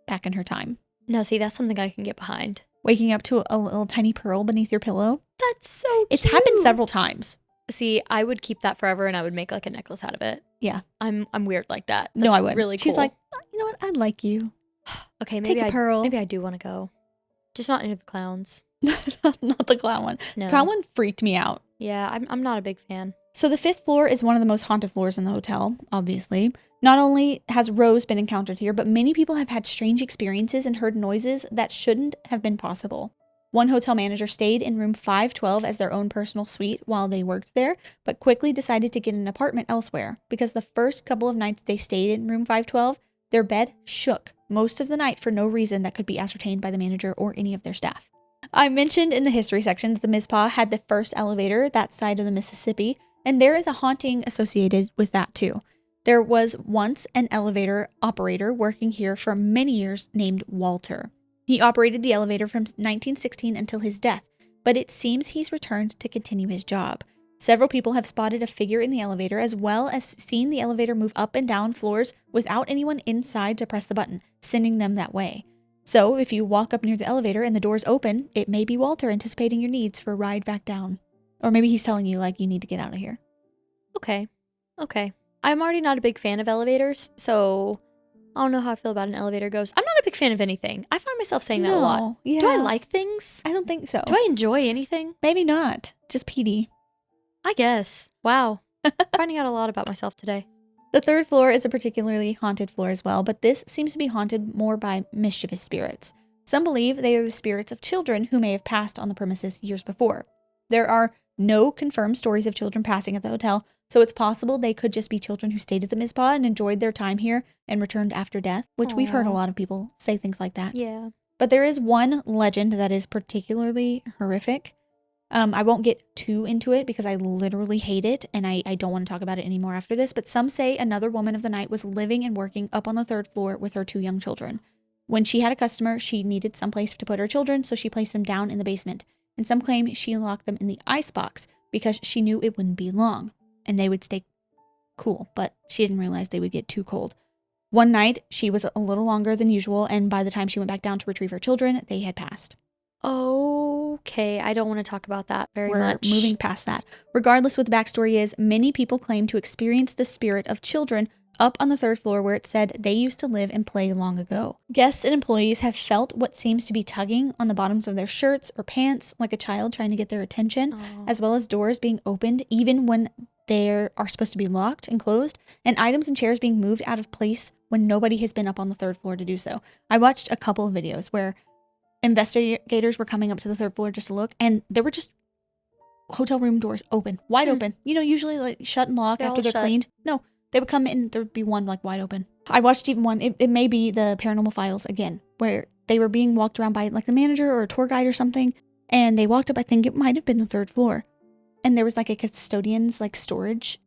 back in her time. No, see, that's something I can get behind. Waking up to a little tiny pearl beneath your pillow. That's so cute. It's happened several times. See, I would keep that forever and I would make like a necklace out of it. Yeah. I'm weird like that. No, That's I wouldn't. Really cool. She's like, you know what? I like you. Okay, Take a pearl. Maybe I do want to go. Just not into the clowns. Not the clown one. No. Clown one freaked me out. Yeah, I'm not a big fan. So the 5th floor is one of the most haunted floors in the hotel, obviously. Not only has Rose been encountered here, but many people have had strange experiences and heard noises that shouldn't have been possible. One hotel manager stayed in room 512 as their own personal suite while they worked there, but quickly decided to get an apartment elsewhere because the first couple of nights they stayed in room 512, their bed shook most of the night for no reason that could be ascertained by the manager or any of their staff. I mentioned in the history section that the Mizpah had the first elevator that side of the Mississippi, and there is a haunting associated with that too. There was once an elevator operator working here for many years named Walter. He operated the elevator from 1916 until his death, but it seems he's returned to continue his job. Several people have spotted a figure in the elevator as well as seen the elevator move up and down floors without anyone inside to press the button, sending them that way. So if you walk up near the elevator and the doors open, it may be Walter anticipating your needs for a ride back down. Or maybe he's telling you like you need to get out of here. Okay. I'm already not a big fan of elevators, so I don't know how I feel about an elevator ghost. I'm not a big fan of anything. I find myself saying that a lot. Yeah. Do I like things? I don't think so. Do I enjoy anything? Maybe not. Just PD. I guess. Wow. Finding out a lot about myself today. The 3rd floor is a particularly haunted floor as well, but this seems to be haunted more by mischievous spirits. Some believe they are the spirits of children who may have passed on the premises years before. There are no confirmed stories of children passing at the hotel, so it's possible they could just be children who stayed at the Mizpah and enjoyed their time here and returned after death, which we've heard a lot of people say things like that. Yeah. But there is one legend that is particularly horrific. I won't get too into it because I literally hate it and I don't want to talk about it anymore after this, but some say another woman of the night was living and working up on the 3rd floor with her 2 young children. When she had a customer, she needed someplace to put her children, so she placed them down in the basement. And some claim she locked them in the icebox because she knew it wouldn't be long and they would stay cool, but she didn't realize they would get too cold. One night, she was a little longer than usual, and by the time she went back down to retrieve her children, they had passed. Okay, I don't want to talk about that very much. We're moving past that. Regardless what the backstory is, many people claim to experience the spirit of children up on the 3rd floor where it said they used to live and play long ago. Guests and employees have felt what seems to be tugging on the bottoms of their shirts or pants, like a child trying to get their attention, as well as doors being opened even when they are supposed to be locked and closed, and items and chairs being moved out of place when nobody has been up on the 3rd floor to do so. I watched a couple of videos where investigators were coming up to the 3rd floor just to look, and there were just hotel room doors open, wide open. You know, usually like shut and lock after they're cleaned. No, they would come in, there'd be one like wide open. I watched even one, it may be the Paranormal Files again, where they were being walked around by like the manager or a tour guide or something, and they walked up, I think it might have been the 3rd floor, and there was like a custodian's like storage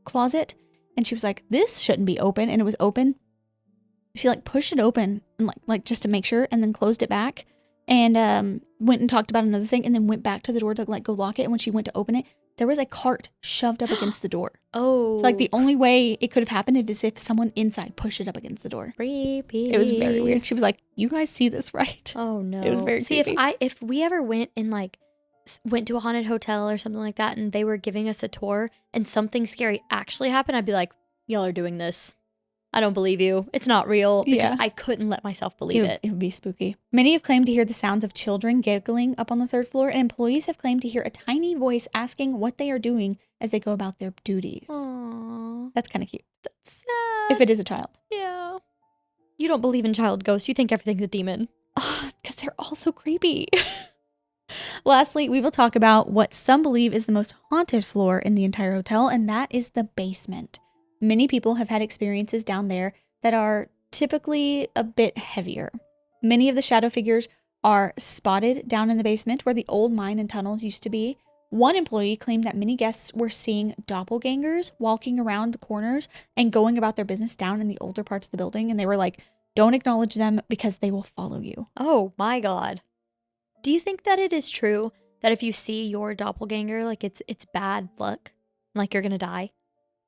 closet, and she was like, this shouldn't be open, and it was open. She like pushed it open and like just to make sure, and then closed it back, and went and talked about another thing, and then went back to the door to like go lock it, and when she went to open it, there was a cart shoved up against the door. Oh. So like the only way it could have happened is if someone inside pushed it up against the door. Creepy. It was very weird. She was like, you guys see this, right? Oh no. It was very creepy. If we ever went to a haunted hotel or something like that and they were giving us a tour and something scary actually happened, I'd be like, y'all are doing this. I don't believe you. It's not real. Because I couldn't let myself believe it. It would be spooky. Many have claimed to hear the sounds of children giggling up on the 3rd floor, and employees have claimed to hear a tiny voice asking what they are doing as they go about their duties. Aww. That's kind of cute. That's sad. If it is a child. Yeah. You don't believe in child ghosts. You think everything's a demon. Because they're all so creepy. Lastly, we will talk about what some believe is the most haunted floor in the entire hotel, and that is the basement. Many people have had experiences down there that are typically a bit heavier. Many of the shadow figures are spotted down in the basement where the old mine and tunnels used to be. One employee claimed that many guests were seeing doppelgangers walking around the corners and going about their business down in the older parts of the building, and they were like, don't acknowledge them because they will follow you. Oh my God. Do you think that it is true that if you see your doppelganger, like it's bad luck? like you're gonna die?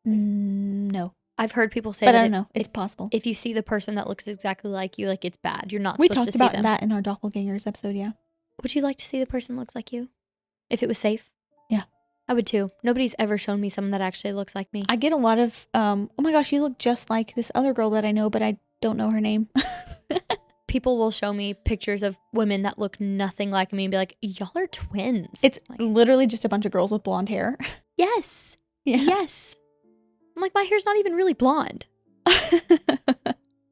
No. I've heard people say But that I don't know. It's possible. if you see the person that looks exactly like you, like it's bad. You're not We supposed talked to see about them. that in our doppelgangers episode, yeah. Would you like to see the person that looks like you? If it was safe? Yeah. I would too. Nobody's ever shown me someone that actually looks like me. I get a lot of, oh my gosh, you look just like this other girl that I know, but I don't know her name. People will show me pictures of women that look nothing like me and be like, y'all are twins. It's like, literally just a bunch of girls with blonde hair. yes. Yeah. Yes. I'm like, my hair's not even really blonde.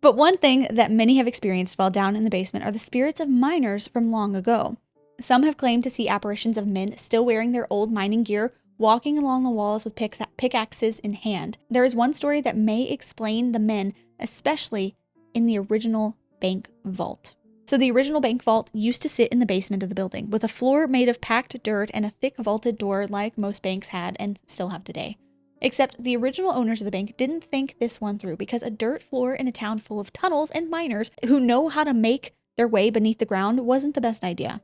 But one thing that many have experienced while down in the basement are the spirits of miners from long ago. Some have claimed to see apparitions of men still wearing their old mining gear, walking along the walls with pickaxes in hand. There is one story that may explain the men, especially in the original bank vault. So the original bank vault used to sit in the basement of the building, with a floor made of packed dirt and a thick vaulted door like most banks had and still have today. Except the original owners of the bank didn't think this one through, because a dirt floor in a town full of tunnels and miners who know how to make their way beneath the ground wasn't the best idea.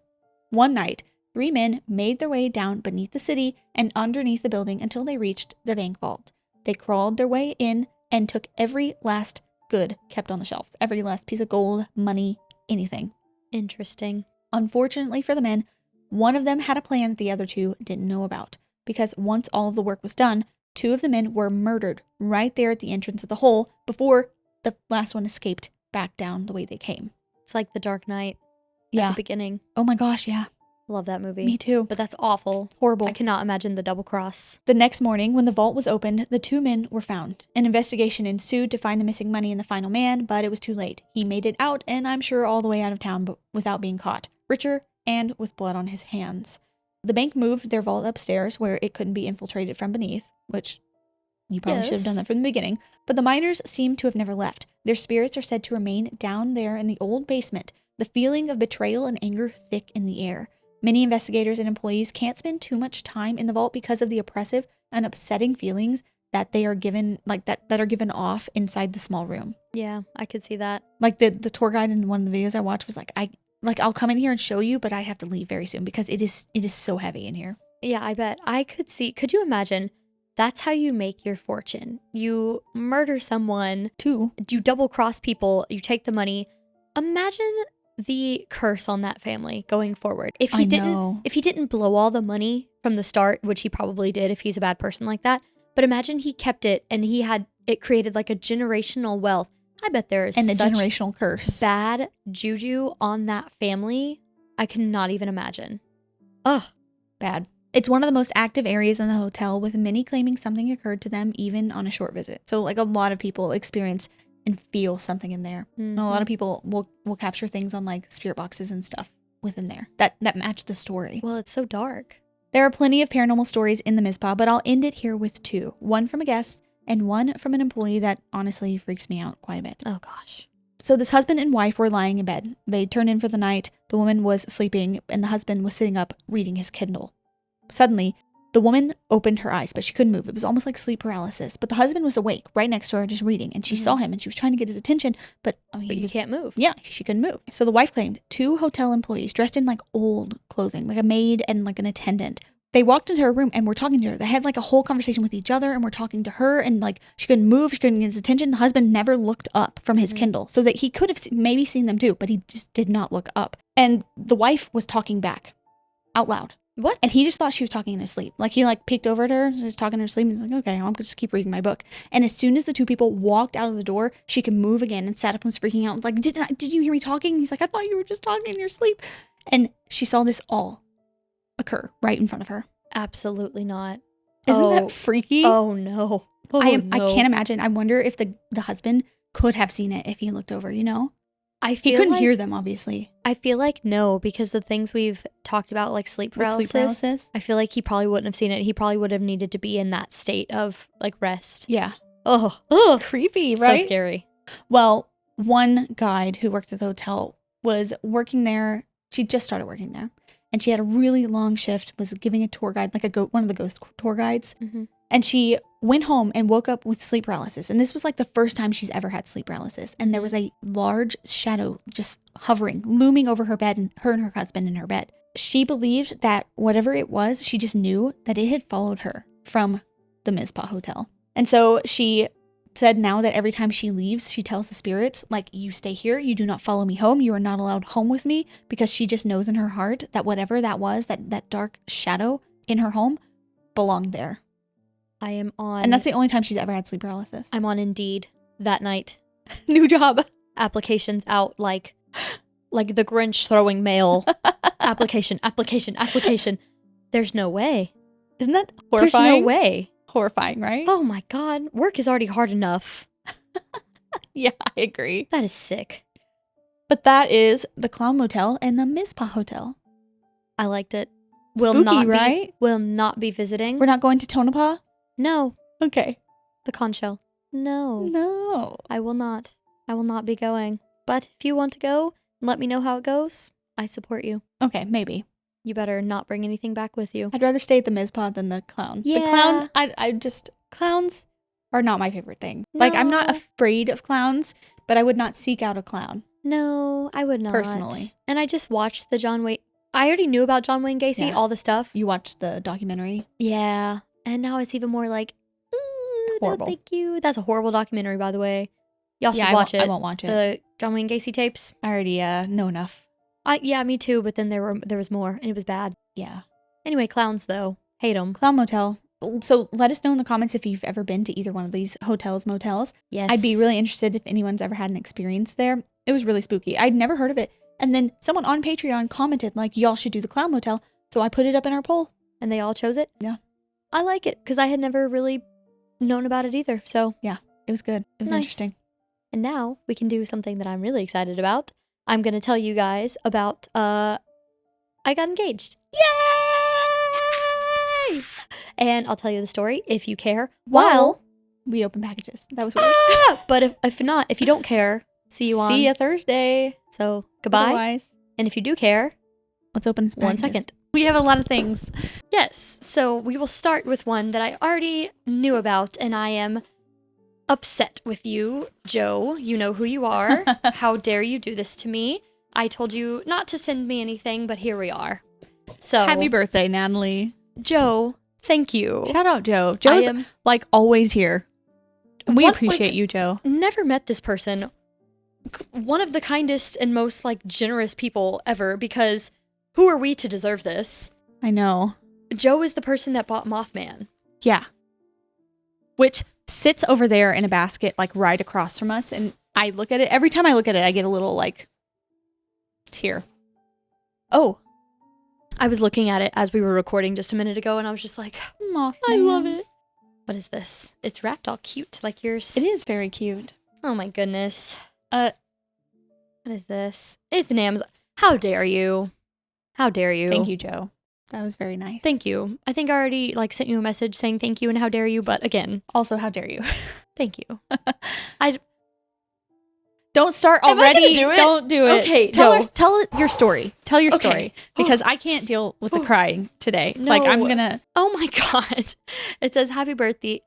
One night, 3 men made their way down beneath the city and underneath the building until they reached the bank vault. They crawled their way in and took every last good kept on the shelves, every last piece of gold, money, anything. Interesting. Unfortunately for the men, one of them had a plan that the other 2 didn't know about, because once all of the work was done, 2 of the men were murdered right there at the entrance of the hole before the last one escaped back down the way they came. It's like The Dark Knight Yeah. at the beginning. Oh my gosh, yeah. Love that movie. Me too. But that's awful. Horrible. I cannot imagine the double cross. The next morning, when the vault was opened, the 2 men were found. An investigation ensued to find the missing money and the final man, but it was too late. He made it out, and I'm sure all the way out of town, but without being caught. Richer and with blood on his hands. The bank moved their vault upstairs where it couldn't be infiltrated from beneath, which you probably should have done that from the beginning. But the miners seem to have never left. Their spirits are said to remain down there in the old basement, the feeling of betrayal and anger thick in the air. Many investigators and employees can't spend too much time in the vault because of the oppressive and upsetting feelings that they are given, like that are given off inside the small room. Yeah, I could see that. Like the tour guide in one of the videos I watched was like, I'll come in here and show you, but I have to leave very soon because it is so heavy in here. Yeah, I bet. Could you imagine? That's how you make your fortune. You murder someone, you double cross people, you take the money. Imagine the curse on that family going forward. If he didn't blow all the money from the start, which he probably did if he's a bad person like that, but imagine he kept it and it created like a generational wealth. I bet there is a generational curse. Bad juju on that family. I cannot even imagine. Ugh, bad. It's one of the most active areas in the hotel, with many claiming something occurred to them even on a short visit. So like a lot of people experience and feel something in there. Mm-hmm. And a lot of people will capture things on like spirit boxes and stuff within there that match the story. Well, it's so dark. There are plenty of paranormal stories in the Mizpah, but I'll end it here with 2. One from a guest and one from an employee that honestly freaks me out quite a bit. Oh gosh. So this husband and wife were lying in bed. They'd turned in for the night. The woman was sleeping and the husband was sitting up reading his Kindle. Suddenly, the woman opened her eyes, but she couldn't move. It was almost like sleep paralysis. But the husband was awake right next to her just reading, and she saw him and she was trying to get his attention, but you can't move. Yeah, she couldn't move. So the wife claimed 2 hotel employees dressed in like old clothing, like a maid and like an attendant. They walked into her room and were talking to her. They had like a whole conversation with each other and were talking to her, and like she couldn't move, she couldn't get his attention. The husband never looked up from his Kindle, so that he could have maybe seen them too, but he just did not look up. And the wife was talking back out loud. What? And he just thought she was talking in his sleep. Like he like peeked over at her, she was talking in her sleep, and he's like, okay, I'll just keep reading my book. And as soon as the 2 people walked out of the door, she could move again and sat up and was freaking out. Like, did you hear me talking? And he's like, I thought you were just talking in your sleep. And she saw this all occur right in front of her. Absolutely not. Isn't that freaky? Oh no. I can't imagine. I wonder if the husband could have seen it if he looked over, you know? He couldn't hear them, obviously. I feel like no, because the things we've talked about, like sleep paralysis, I feel like he probably wouldn't have seen it. He probably would have needed to be in that state of like rest. Yeah. Oh, creepy, right? So scary. Well, one guide who worked at the hotel was working there. She just started working there, and she had a really long shift, was giving a tour guide, like one of the ghost tour guides. Mm-hmm. And she went home and woke up with sleep paralysis. And this was like the first time she's ever had sleep paralysis. And there was a large shadow just hovering, looming over her bed, and her husband in her bed. She believed that whatever it was, she just knew that it had followed her from the Mizpah Hotel. And so she said now that every time she leaves, she tells the spirits, like, you stay here. You do not follow me home. You are not allowed home with me, because she just knows in her heart that whatever that was, that dark shadow in her home belonged there. I am on. And that's the only time she's ever had sleep paralysis. I'm on Indeed that night. New job. Applications out like the Grinch throwing mail. application. There's no way. Isn't that horrifying? There's no way. Horrifying, right? Oh my God. Work is already hard enough. Yeah, I agree. That is sick. But that is the Clown Motel and the Mizpah Hotel. I liked it. Spooky, right? Will not be visiting. We're not going to Tonopah? No. Okay. The conch shell. No. No. I will not. I will not be going. But if you want to go and let me know how it goes, I support you. Okay, maybe. You better not bring anything back with you. I'd rather stay at the Mizpah than the clown. Yeah. The clown, clowns are not my favorite thing. No. Like, I'm not afraid of clowns, but I would not seek out a clown. No, I would not. Personally. And I just watched the John Wayne. I already knew about John Wayne Gacy, all the stuff. You watched the documentary? Yeah. And now it's even more like, ooh, horrible. No, thank you. That's a horrible documentary, by the way. Y'all should watch it. I won't watch it. The John Wayne Gacy tapes. I already know enough. Yeah, me too. But then there was more, and it was bad. Yeah. Anyway, clowns though, hate them. Clown Motel. So let us know in the comments if you've ever been to either one of these hotels, motels. Yes. I'd be really interested if anyone's ever had an experience there. It was really spooky. I'd never heard of it. And then someone on Patreon commented, like, y'all should do the Clown Motel. So I put it up in our poll. And they all chose it? Yeah. I like it because I had never really known about it either. So yeah, it was good. It was interesting. And now we can do something that I'm really excited about. I'm going to tell you guys about, I got engaged. Yay! And I'll tell you the story if you care. While we open packages. That was weird. But if not, if you don't care, see you Thursday. So goodbye. Otherwise, and if you do care, let's open this packages. 1 second. We have a lot of things. Yes. So we will start with one that I already knew about, and I am upset with you, Joe. You know who you are. How dare you do this to me? I told you not to send me anything, but here we are. So happy birthday, Natalie. Joe, thank you. Shout out, Joe. Joe's like always here. We appreciate you, Joe. Never met this person. One of the kindest and most like generous people ever, because who are we to deserve this? I know. Joe is the person that bought Mothman. Yeah. Which sits over there in a basket, like right across from us. And I look at it. Every time I look at it, I get a little like tear. Oh. I was looking at it as we were recording just a minute ago, and I was just like, Mothman. I love it. What is this? It's wrapped all cute, like yours. It is very cute. Oh my goodness. What is this? It's an Amazon. How dare you? How dare you? Thank you, Joe. That was very nice. Thank you. I think I already like sent you a message saying thank you and how dare you, but again. Also, how dare you? Thank you. Don't start already. Don't do it. Okay, tell your story. Tell your story. Because I can't deal with the crying today. No. Like, I'm gonna... Oh my God. It says, happy birthday.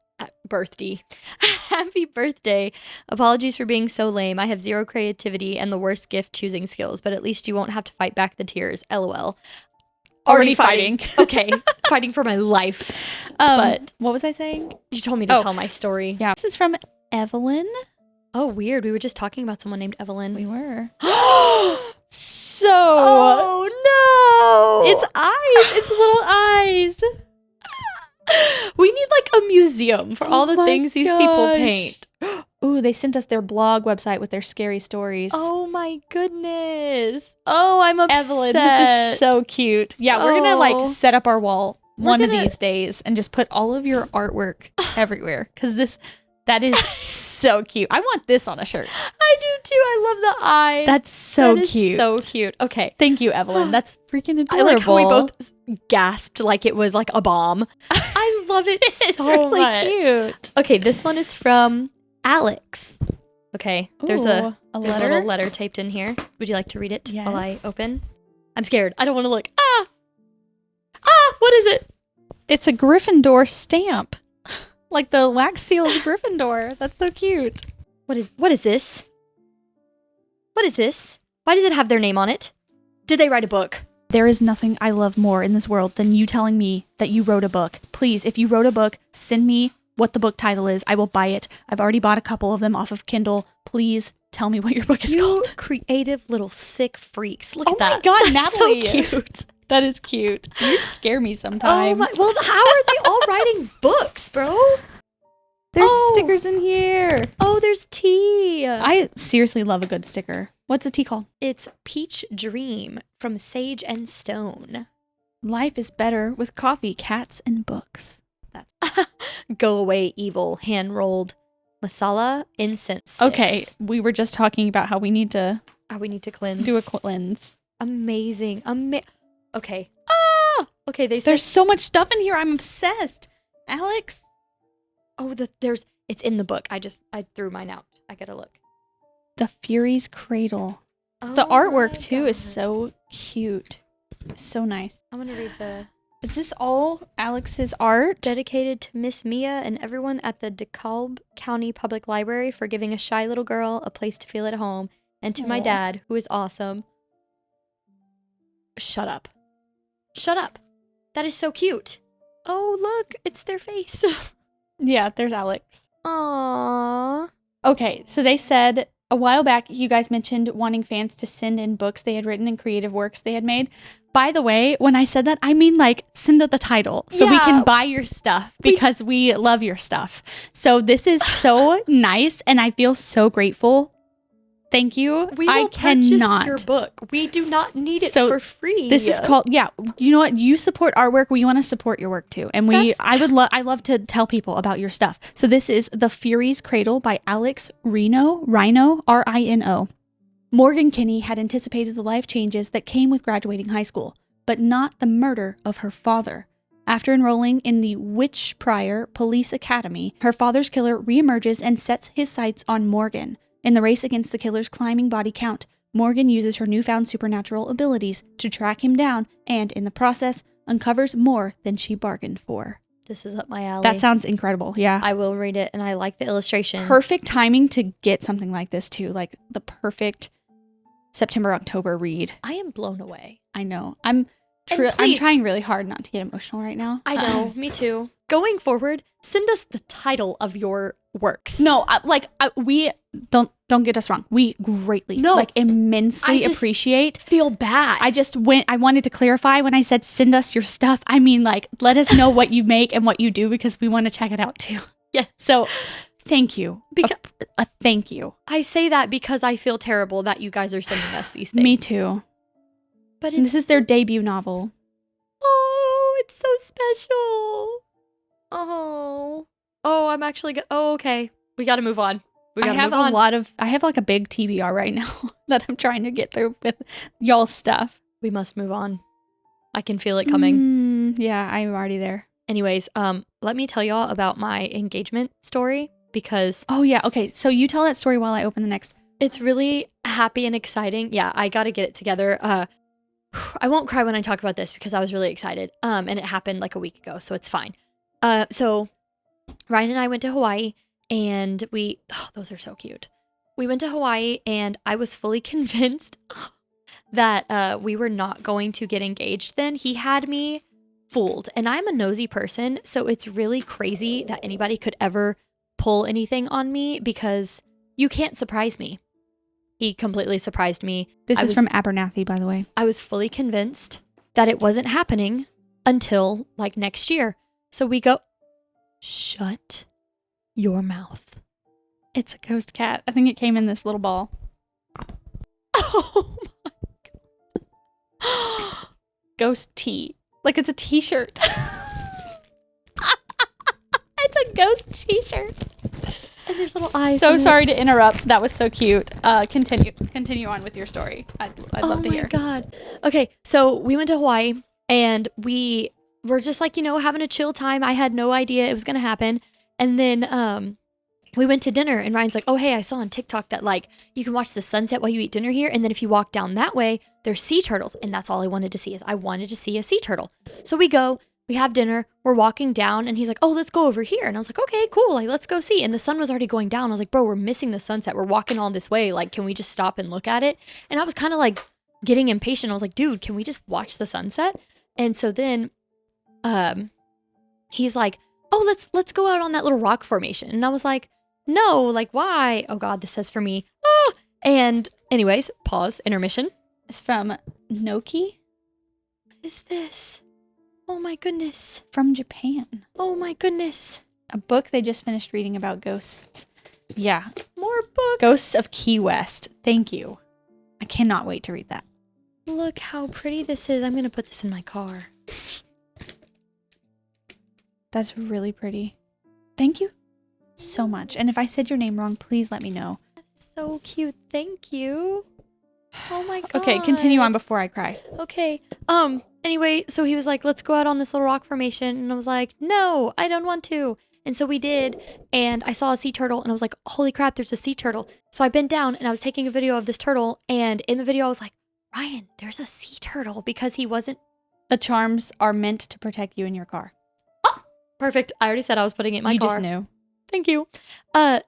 Happy birthday. Apologies for being so lame. I have zero creativity and the worst gift choosing skills, but at least you won't have to fight back the tears. LOL. Already fighting. Okay. Fighting for my life. But what was I saying? You told me to tell my story. Yeah. This is from Evelyn. Oh, weird. We were just talking about someone named Evelyn. We were. So. Oh, no. It's eyes. It's little eyes. We need like a museum for all the things these people paint. Ooh, they sent us their blog website with their scary stories. Oh my goodness. Oh, I'm upset. Evelyn, this is so cute. Yeah, we're going to like set up our wall one of these days and just put all of your artwork everywhere. Because that is so cute. I want this on a shirt. I do too. I love the eyes. That's so cute. So cute. Okay. Thank you, Evelyn. That's freaking adorable. I like how we both gasped like it was like a bomb. I love it it's so really much. Cute. Okay, this one is from Alex. Okay, there's a little letter taped in here. Would you like to read it while I open? I'm scared. I don't want to look. What is it? It's a Gryffindor stamp. Like the wax seal of Gryffindor. That's so cute. What is this? What is this? Why does it have their name on it? Did they write a book? There is nothing I love more in this world than you telling me that you wrote a book. Please, if you wrote a book, send me what the book title is. I will buy it. I've already bought a couple of them off of Kindle. Please tell me what your book is called. Creative little sick freaks. Look at that. Oh my God, That's Natalie. so cute. That is cute. You scare me sometimes. Well, how are they all writing books, bro? There's stickers in here. Oh, there's tea. I seriously love a good sticker. What's the tea called? It's Peach Dream from Sage and Stone. Life is better with coffee, cats, and books. That's Go away, evil, hand-rolled masala incense sticks. Okay, we were just talking about how we need to cleanse. do a cleanse. Amazing. Okay. Okay, they said there's so much stuff in here. I'm obsessed. Alex? Oh, it's in the book. I threw mine out. I gotta look. The Fury's Cradle. Oh, the artwork my too God. is so cute. So nice. I'm gonna read the Is this all Alex's art? dedicated to Miss Mia and everyone at the DeKalb County Public Library for giving a shy little girl a place to feel at home, and to my Aw. dad, who is awesome. Shut up. Shut up. That is so cute. Oh, look, it's their face. Yeah, there's Alex. Aww. Okay, so they said a while back, you guys mentioned wanting fans to send in books they had written and creative works they had made. By the way, when I said that, I mean like send out the title so we Yeah. can buy your stuff because we love your stuff. So this is so nice and I feel so grateful. Thank you. We will I purchase cannot. your book. We do not need it So for free. This is called, yeah, you know what? You support our work. We want to support your work too. And I love to tell people about your stuff. So this is The Fury's Cradle by Alex Rino, R-I-N-O. Morgan Kinney had anticipated the life changes that came with graduating high school, but not the murder of her father. After enrolling in the Witch Prior Police Academy, her father's killer reemerges and sets his sights on Morgan. In the race against the killer's climbing body count, Morgan uses her newfound supernatural abilities to track him down and, in the process, uncovers more than she bargained for. This is up my alley. That sounds incredible, yeah. I will read it, and I like the illustration. Perfect timing to get something like this, too. Like, the perfect September-October read. I am blown away. I know. I'm please- trying really hard not to get emotional right now. I know, me too. Going forward, send us the title of your works. No, we don't get us wrong. We greatly, immensely appreciate. Feel bad. I wanted to clarify when I said send us your stuff. I mean, let us know what you make and what you do because we want to check it out too. Yes. So, thank you. Thank you. I say that because I feel terrible that you guys are sending us these things. Me too. But And this is their debut novel. Oh, it's so special. Oh, I'm actually good. Oh, okay. We got to move on. I have a big TBR right now that I'm trying to get through with y'all's stuff. We must move on. I can feel it coming. Yeah, I'm already there. Anyways, let me tell y'all about my engagement story because oh yeah, okay. So you tell that story while I open the next. It's really happy and exciting. Yeah, I got to get it together. I won't cry when I talk about this because I was really excited. And it happened like a week ago, so it's fine. So Ryan and I went to Hawaii and those are so cute. We went to Hawaii and I was fully convinced that we were not going to get engaged then. He had me fooled and I'm a nosy person. So it's really crazy that anybody could ever pull anything on me because you can't surprise me. He completely surprised me. This is from Abernathy, by the way. I was fully convinced that it wasn't happening until next year. So we go, shut your mouth. It's a ghost cat. I think it came in this little ball. Oh my God. Ghost tea. It's a t-shirt. It's a ghost t-shirt. And there's little eyes. So sorry to interrupt. That was so cute. Continue on with your story. I'd love to hear. Oh my God. Okay, so we went to Hawaii and we were just having a chill time. I had no idea it was gonna happen. And then we went to dinner and Ryan's like, oh hey, I saw on TikTok that you can watch the sunset while you eat dinner here. And then if you walk down that way, there's sea turtles. And that's all I wanted to see I wanted to see a sea turtle. So we go. We have dinner, we're walking down, and he's like, oh, let's go over here. And I was like, okay, cool, let's go see. And the sun was already going down. I was like, bro, we're missing the sunset. We're walking all this way. Can we just stop and look at it? And I was kind of getting impatient. I was like, dude, can we just watch the sunset? And so then he's like, oh, let's go out on that little rock formation. And I was like, no, like, why? Oh God, this says for me. Ah! And anyways, pause, intermission. It's from Noki. What is this? Oh my goodness. From Japan. Oh my goodness. A book they just finished reading about ghosts. Yeah. More books. Ghosts of Key West. Thank you. I cannot wait to read that. Look how pretty this is. I'm going to put this in my car. That's really pretty. Thank you so much. And if I said your name wrong, please let me know. That's so cute. Thank you. Oh my God. Okay, continue on before I cry. Okay. Anyway, so he was like, let's go out on this little rock formation. And I was like, no, I don't want to. And so we did. And I saw a sea turtle and I was like, holy crap, there's a sea turtle. So I bent down and I was taking a video of this turtle. And in the video, I was like, Ryan, there's a sea turtle, because he wasn't. The charms are meant to protect you in your car. Oh, perfect. I already said I was putting it in my car. You just knew. Thank you.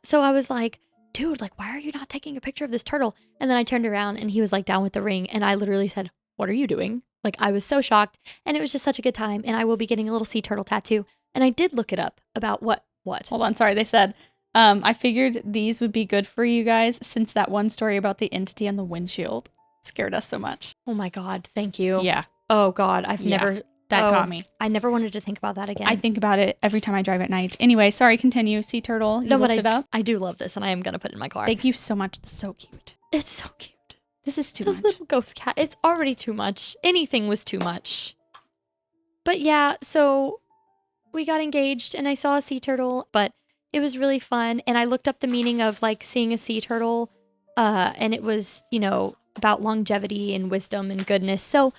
So I was like, dude, like, why are you not taking a picture of this turtle? And then I turned around and he was like down with the ring. And I literally said, what are you doing? Like, I was so shocked. And it was just such a good time. And I will be getting a little sea turtle tattoo. And I did look it up about what? Hold on. Sorry. They said, I figured these would be good for you guys since that one story about the entity on the windshield scared us so much. Oh my God. Thank you. Yeah. Oh God. I've never. That caught me. I never wanted to think about that again. I think about it every time I drive at night. Anyway, sorry, continue. Sea turtle. You looked it up? I do love this and I am going to put it in my car. Thank you so much. It's so cute. It's so cute. This is too the much. Little ghost cat. It's already too much. Anything was too much. But yeah, so we got engaged and I saw a sea turtle, but it was really fun. And I looked up the meaning of like seeing a sea turtle. And it was, you know, about longevity and wisdom and goodness. So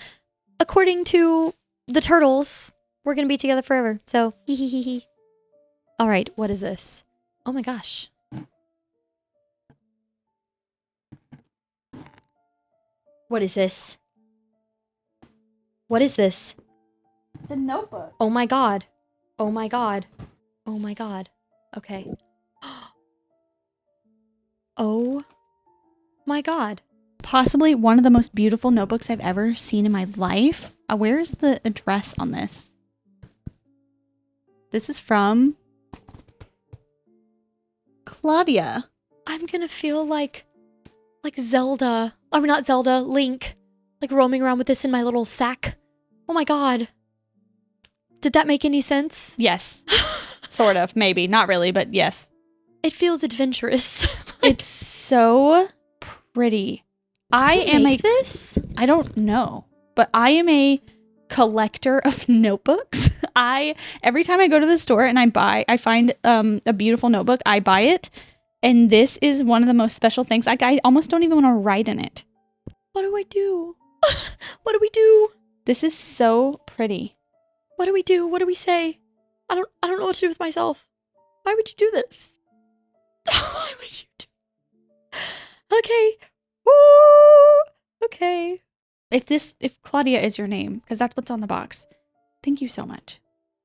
according to the turtles, we're going to be together forever. So hee hee hee hee. All right. What is this? Oh my gosh. What is this? What is this? It's a notebook. Oh my God. Oh my God. Oh my God. Okay. Oh my God. Possibly one of the most beautiful notebooks I've ever seen in my life. Where's the address on this? This is from Claudia. I'm gonna feel like Zelda. I mean, not Zelda, Link. Like roaming around with this in my little sack. Oh my God. Did that make any sense? Yes. Sort of. Maybe. Not really, but yes. It feels adventurous. It's so pretty. I don't know, but I am a collector of notebooks. Every time I go to the store and I find a beautiful notebook, I buy it. And this is one of the most special things. Like, I almost don't even want to write in it. What do I do? What do we do? This is so pretty. What do we do? What do we say? I don't know what to do with myself. Why would you do this? Why would you do? Okay. Woo! Okay. If Claudia is your name, because that's what's on the box. Thank you so much.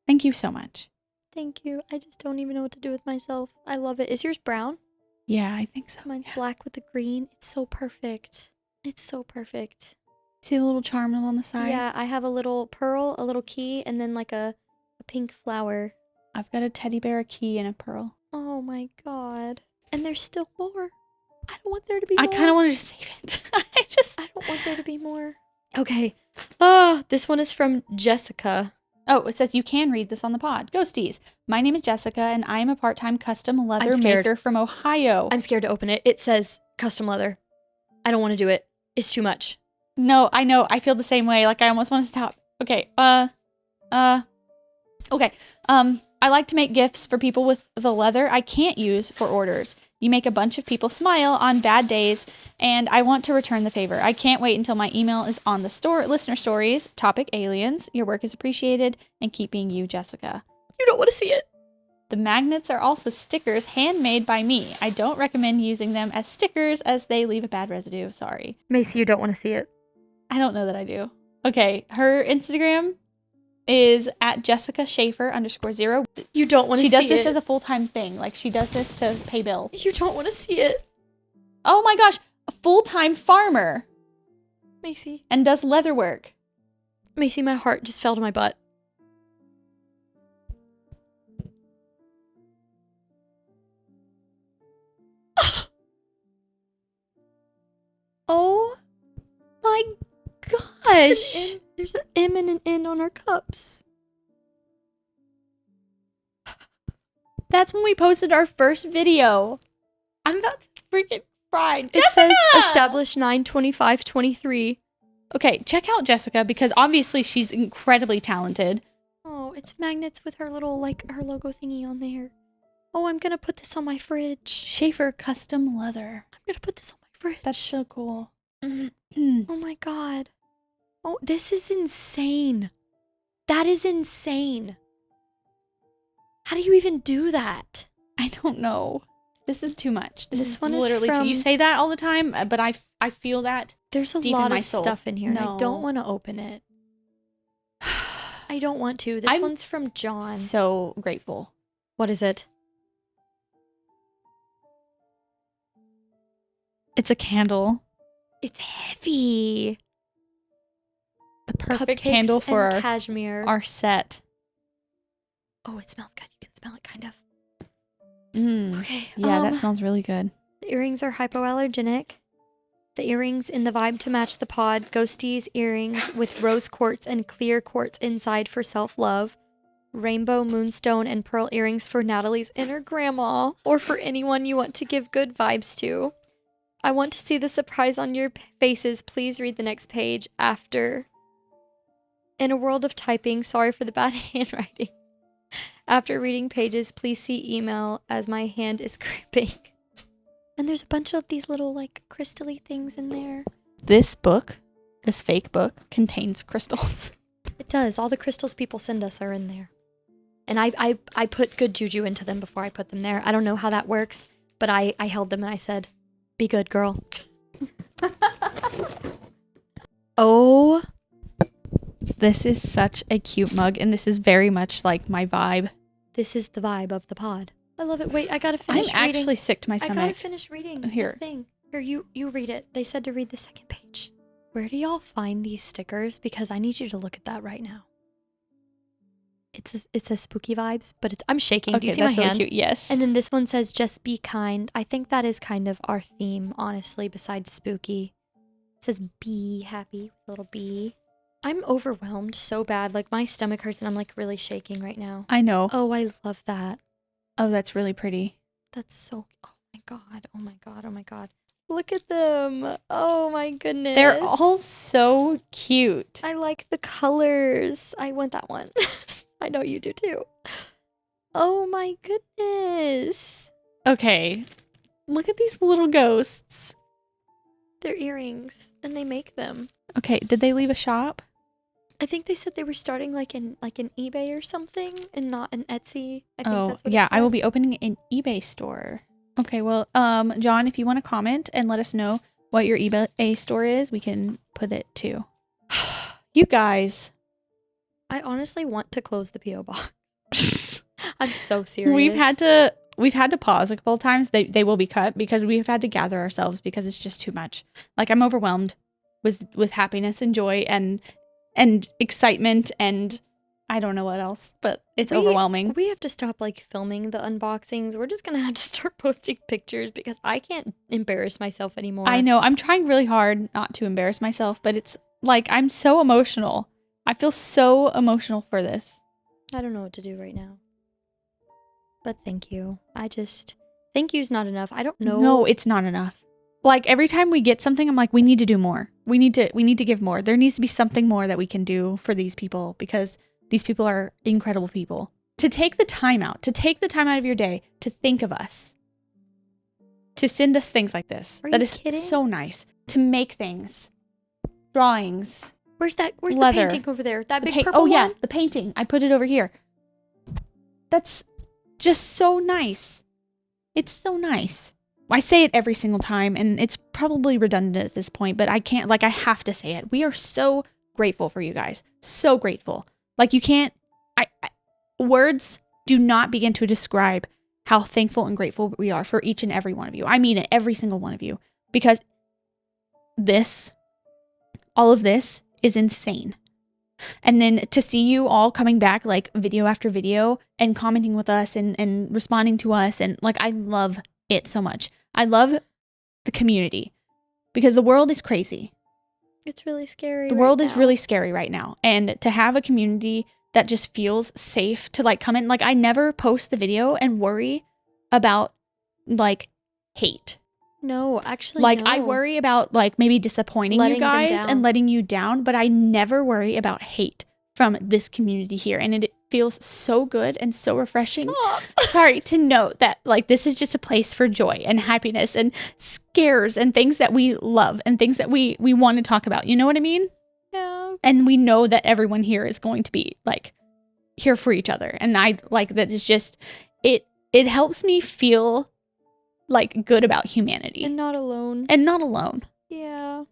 Thank you so much. Thank you. I just don't even know what to do with myself. I love it. Is yours brown? Yeah, I think so. Mine's black with the green. It's so perfect. It's so perfect. See the little charm on the side? Yeah, I have a little pearl, a little key, and then like a pink flower. I've got a teddy bear, a key, and a pearl. Oh my God. And there's still more. I don't want there to be more. I kind of wanted to save it. I don't want there to be more. Okay. This one is from Jessica. Oh, it says you can read this on the pod. Ghosties. My name is Jessica, and I am a part-time custom leather maker from Ohio. I'm scared to open it. It says custom leather. I don't want to do it. It's too much. No, I know. I feel the same way. Like, I almost want to stop. Okay. Okay. I like to make gifts for people with the leather I can't use for orders. You make a bunch of people smile on bad days, and I want to return the favor. I can't wait until my email is on the listener stories. Topic aliens. Your work is appreciated, and keep being you, Jessica. You don't want to see it. The magnets are also stickers handmade by me. I don't recommend using them as stickers as they leave a bad residue. Sorry. Macy, you don't want to see it. I don't know that I do. Okay, her Instagram is at Jessica_Schaefer_0. You don't want to see it. She does this as a full-time thing. Like, she does this to pay bills. You don't want to see it. Oh my gosh, a full-time farmer. Macy. and does leather work. Macy, my heart just fell to my butt. Oh my gosh. There's an M and an N on our cups. That's when we posted our first video. I'm about to freaking cry. It says established 9/25/23. Okay, check out Jessica because obviously she's incredibly talented. Oh, it's magnets with her little, like, her logo thingy on there. Oh, I'm gonna put this on my fridge. Schaefer Custom Leather. I'm gonna put this on my fridge. That's so cool. Oh my god. Oh, this is insane. That is insane. How do you even do that? I don't know. This is too much. This one is literally from- too. You say that all the time, but I feel that. There's a deep in lot my of soul. stuff in here, and I No. don't want to open it. I don't want to. This I'm one's from John. So grateful. What is it? It's a candle. It's heavy. The perfect Cupcakes candle for and cashmere. our set. Oh, it smells good. You can smell it, kind of. Okay. Yeah, that smells really good. The earrings are hypoallergenic. The earrings in the vibe to match the pod. Ghosties earrings with rose quartz and clear quartz inside for self-love. Rainbow, moonstone, and pearl earrings for Natalie's inner grandma, or for anyone you want to give good vibes to. I want to see the surprise on your faces. Please read the next page after. In a world of typing, sorry for the bad handwriting. After reading pages, please see email as my hand is cramping. And there's a bunch of these little, like, crystally things in there. This book, this fake book, contains crystals. It does. All the crystals people send us are in there. And I put good juju into them before I put them there. I don't know how that works, but I held them and I said, be good, girl. Oh. This is such a cute mug, and this is very much like my vibe. This is the vibe of the pod. I love it. Wait, I gotta finish reading. I'm actually sick to my stomach. I gotta finish reading Here. the thing. Here, you read it. They said to read the second page. Where do y'all find these stickers? Because I need you to look at that right now. It says spooky vibes, but I'm shaking. Do you see my hand? Really cute. Yes. And then this one says just be kind. I think that is kind of our theme, honestly, besides spooky. It says be happy, little bee. I'm overwhelmed so bad. Like, my stomach hurts and I'm, like, really shaking right now. I know. Oh, I love that. Oh, that's really pretty. That's so... Oh, my God. Oh, my God. Oh, my God. Look at them. Oh, my goodness. They're all so cute. I like the colors. I want that one. I know you do, too. Oh, my goodness. Okay. Look at these little ghosts. They're earrings, and they make them. Okay, did they leave a shop? I think they said they were starting like an eBay or something, and not an Etsy. I think that's what yeah, it I will said. be opening an eBay store. Okay, well, John, if you want to comment and let us know what your eBay store is, we can put it too. You guys. I honestly want to close the PO box. I'm so serious. We've had to pause a couple of times. They will be cut because we've had to gather ourselves because it's just too much. Like, I'm overwhelmed with happiness and joy and excitement and I don't know what else, but it's overwhelming. We have to stop like filming the unboxings. We're just gonna have to start posting pictures because I can't embarrass myself anymore. I know. I'm trying really hard not to embarrass myself, but it's like I'm so emotional. I feel so emotional for this. I don't know what to do right now. But thank you. Thank you's not enough. I don't know. No, it's not enough. Like, every time we get something, I'm like, we need to do more. We need to give more. There needs to be something more that we can do for these people because these people are incredible people. To take the time out of your day to think of us, to send us things like this. Are that you is kidding? so nice. To make things, drawings. Where's leather. the painting over there? That big purple Oh yeah, one? the painting. I put it over here. That's just so nice. It's so nice. I say it every single time, and it's probably redundant at this point, but I can't, like, I have to say it. We are so grateful for you guys. So grateful. Like, you can't, words do not begin to describe how thankful and grateful we are for each and every one of you. I mean it, every single one of you. Because this, all of this is insane. And then to see you all coming back like video after video and commenting with us and responding to us. And like, I love it so much. I love the community because the world is crazy. It's really scary. The world is really scary right now. And to have a community that just feels safe to like come in. Like I never post the video and worry about like hate. No, actually, like no. I worry about like maybe disappointing you guys and letting you down, but I never worry about hate from this community here. And it feels so good and so refreshing. Stop. Sorry, to note that like this is just a place for joy and happiness and scares and things that we love and things that we want to talk about. You know what I mean? Yeah. And we know that everyone here is going to be like here for each other. And I like that is just it helps me feel like good about humanity. And not alone. Yeah.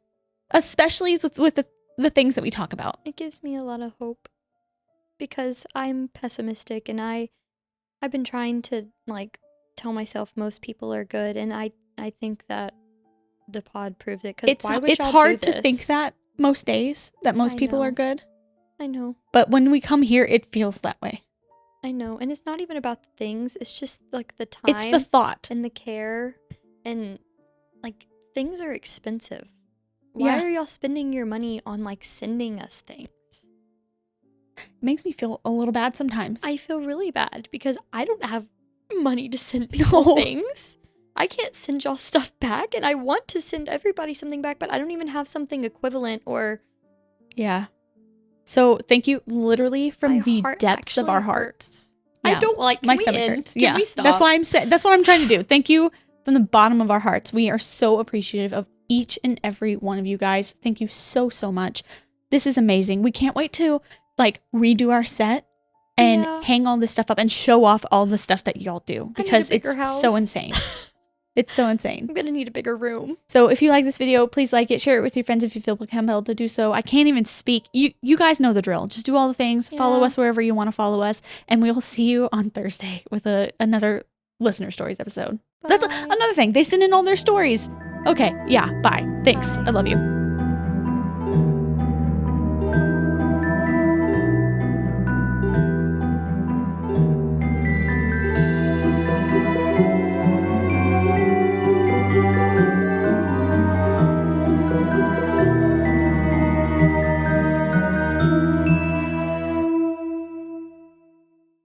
Especially with the things that we talk about. It gives me a lot of hope because I'm pessimistic and I've been trying to like tell myself most people are good, and I think that the pod proved it. It's hard to think that most days that most people are good. I know. But when we come here, it feels that way. I know. And it's not even about the things. It's just like the time. It's the thought. And the care. And like things are expensive. Why are y'all spending your money on like sending us things? It makes me feel a little bad sometimes. I feel really bad because I don't have money to send people things. I can't send y'all stuff back, and I want to send everybody something back, but I don't even have something equivalent or... Yeah. So thank you literally from the depths of our hearts. Yeah. I don't like my stomach hurts. Can we stop? That's why that's what I'm trying to do. Thank you from the bottom of our hearts. We are so appreciative of each and every one of you guys. Thank you so much. This is amazing. We can't wait to like redo our set and hang all this stuff up and show off all the stuff that y'all do because it's so insane. It's so insane. I'm gonna need a bigger room. So if you like this video, please like it, share it with your friends if you feel compelled to do so. I can't even speak. You guys know the drill. Just do all the things. Follow us wherever you want to follow us. And we'll see you on Thursday with another listener stories episode. Bye. That's another thing. They send in all their stories. Okay. Yeah. Bye. Thanks. I love you.